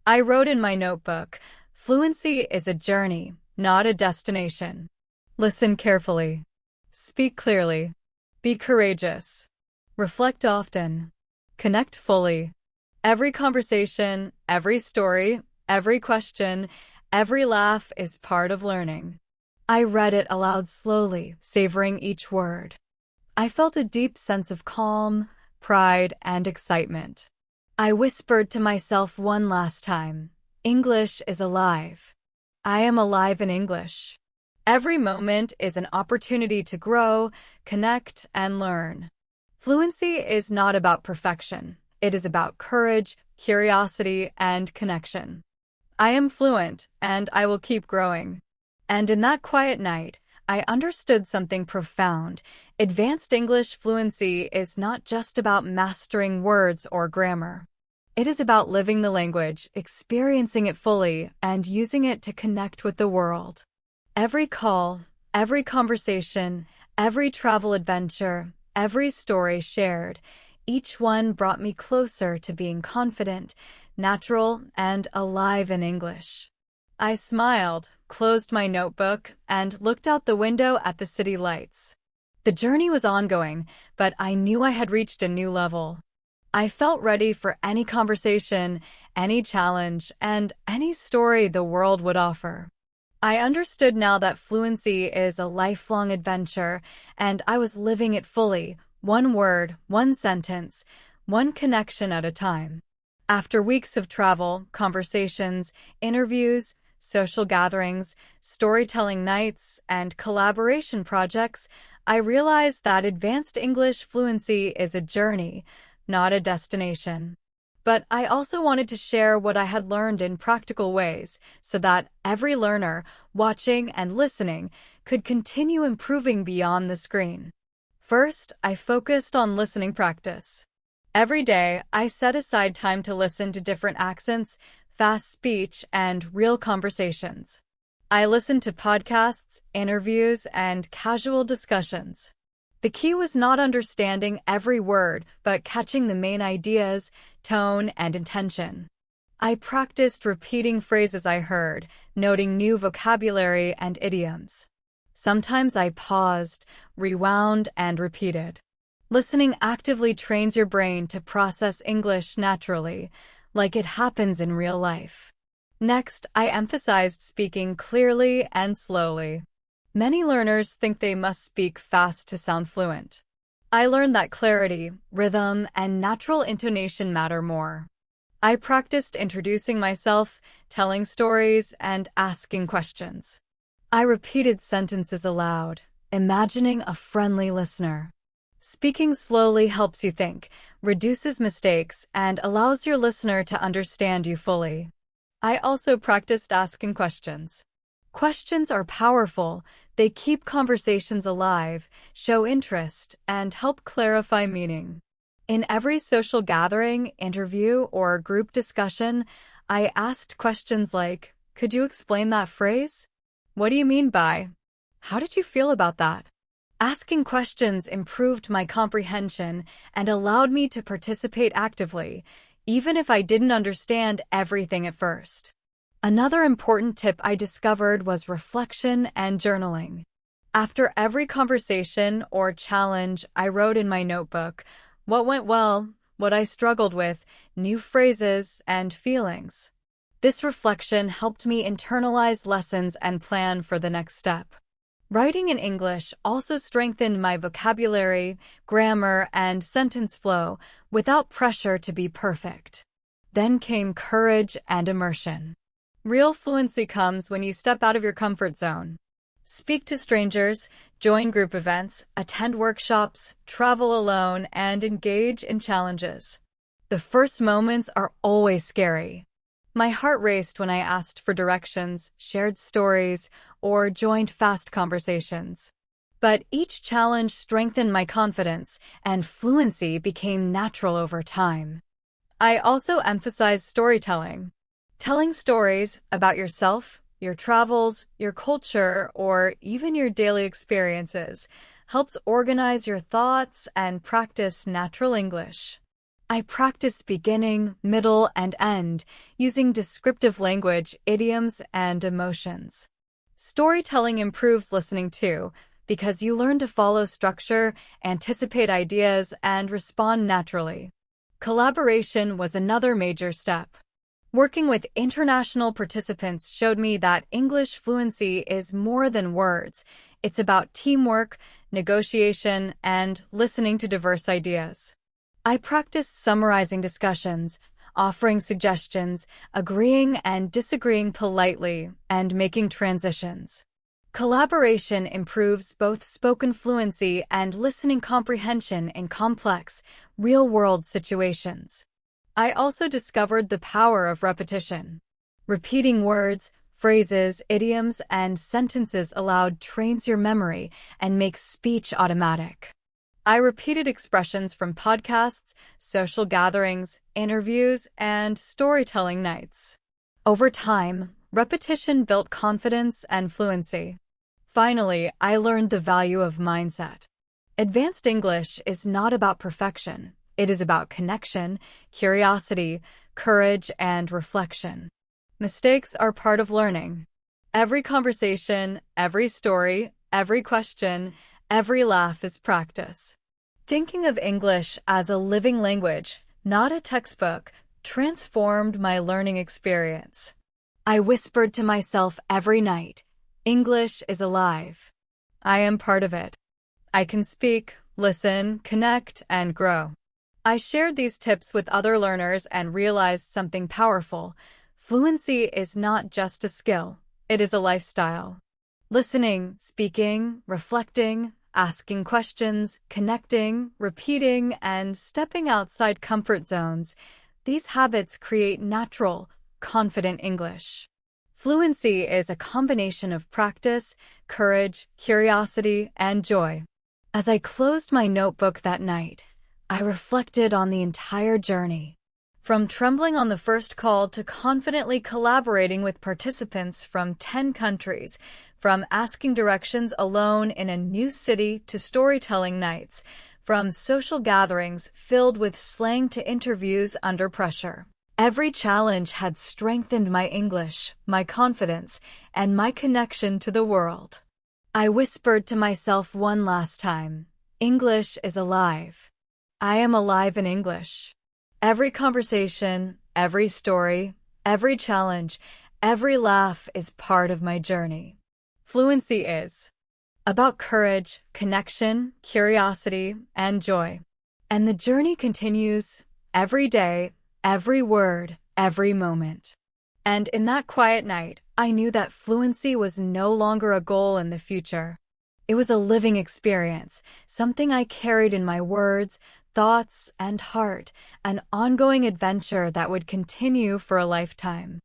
A: I wrote in my notebook, fluency is a journey, not a destination. Listen carefully. Speak clearly. Be courageous. Reflect often. Connect fully. Every conversation, every story, every question, Every laugh is part of learning. I read it aloud slowly, savoring each word. I felt a deep sense of calm, pride, and excitement. I whispered to myself one last time, English is alive. I am alive in English. Every moment is an opportunity to grow, connect, and learn. Fluency is not about perfection. It is about courage, curiosity, and connection. I am fluent, and I will keep growing. And in that quiet night, I understood something profound. Advanced English fluency is not just about mastering words or grammar. It is about living the language, experiencing it fully, and using it to connect with the world. Every call, every conversation, every travel adventure, every story shared, each one brought me closer to being confident, natural, and alive in English. I smiled, closed my notebook, and looked out the window at the city lights. The journey was ongoing, but I knew I had reached a new level. I felt ready for any conversation, any challenge, and any story the world would offer. I understood now that fluency is a lifelong adventure, and I was living it fully, one word, one sentence, one connection at a time. After weeks of travel, conversations, interviews, social gatherings, storytelling nights, and collaboration projects, I realized that advanced English fluency is a journey, not a destination. But I also wanted to share what I had learned in practical ways so that every learner, watching and listening, could continue improving beyond the screen. First, I focused on listening practice. Every day, I set aside time to listen to different accents, fast speech, and real conversations. I listened to podcasts, interviews, and casual discussions. The key was not understanding every word, but catching the main ideas, tone, and intention. I practiced repeating phrases I heard, noting new vocabulary and idioms. Sometimes I paused, rewound, and repeated. Listening actively trains your brain to process English naturally, like it happens in real life. Next, I emphasized speaking clearly and slowly. Many learners think they must speak fast to sound fluent. I learned that clarity, rhythm, and natural intonation matter more. I practiced introducing myself, telling stories, and asking questions. I repeated sentences aloud, imagining a friendly listener. Speaking slowly helps you think, reduces mistakes, and allows your listener to understand you fully. I also practiced asking questions. Questions are powerful. They keep conversations alive, show interest, and help clarify meaning. In every social gathering, interview, or group discussion, I asked questions like, "Could you explain that phrase? What do you mean by? How did you feel about that?" Asking questions improved my comprehension and allowed me to participate actively, even if I didn't understand everything at first. Another important tip I discovered was reflection and journaling. After every conversation or challenge, I wrote in my notebook what went well, what I struggled with, new phrases, and feelings. This reflection helped me internalize lessons and plan for the next step. Writing in English also strengthened my vocabulary, grammar, and sentence flow without pressure to be perfect. Then came courage and immersion. Real fluency comes when you step out of your comfort zone. Speak to strangers, join group events, attend workshops, travel alone, and engage in challenges. The first moments are always scary. My heart raced when I asked for directions, shared stories, or joined fast conversations. But each challenge strengthened my confidence, and fluency became natural over time. I also emphasized storytelling. Telling stories about yourself, your travels, your culture, or even your daily experiences helps organize your thoughts and practice natural English. I practiced beginning, middle, and end using descriptive language, idioms, and emotions. Storytelling improves listening too, because you learn to follow structure, anticipate ideas, and respond naturally. Collaboration was another major step. Working with international participants showed me that English fluency is more than words. It's about teamwork, negotiation, and listening to diverse ideas. I practiced summarizing discussions, offering suggestions, agreeing and disagreeing politely, and making transitions. Collaboration improves both spoken fluency and listening comprehension in complex, real-world situations. I also discovered the power of repetition. Repeating words, phrases, idioms, and sentences aloud trains your memory and makes speech automatic. I repeated expressions from podcasts, social gatherings, interviews, and storytelling nights. Over time, repetition built confidence and fluency. Finally, I learned the value of mindset. Advanced English is not about perfection. It is about connection, curiosity, courage, and reflection. Mistakes are part of learning. Every conversation, every story, every question, every laugh is practice. Thinking of English as a living language, not a textbook, transformed my learning experience. I whispered to myself every night, English is alive. I am part of it. I can speak, listen, connect, and grow. I shared these tips with other learners and realized something powerful. Fluency is not just a skill, it is a lifestyle. Listening, speaking, reflecting, asking questions, connecting, repeating, and stepping outside comfort zones, these habits create natural, confident English. Fluency is a combination of practice, courage, curiosity, and joy. As I closed my notebook that night, I reflected on the entire journey. From trembling on the first call to confidently collaborating with participants from 10 countries, from asking directions alone in a new city to storytelling nights, from social gatherings filled with slang to interviews under pressure. Every challenge had strengthened my English, my confidence, and my connection to the world. I whispered to myself one last time, English is alive. I am alive in English. Every conversation, every story, every challenge, every laugh is part of my journey. Fluency is about courage, connection, curiosity, and joy. And the journey continues every day, every word, every moment. And in that quiet night, I knew that fluency was no longer a goal in the future. It was a living experience, something I carried in my words, thoughts, and heart, an ongoing adventure that would continue for a lifetime.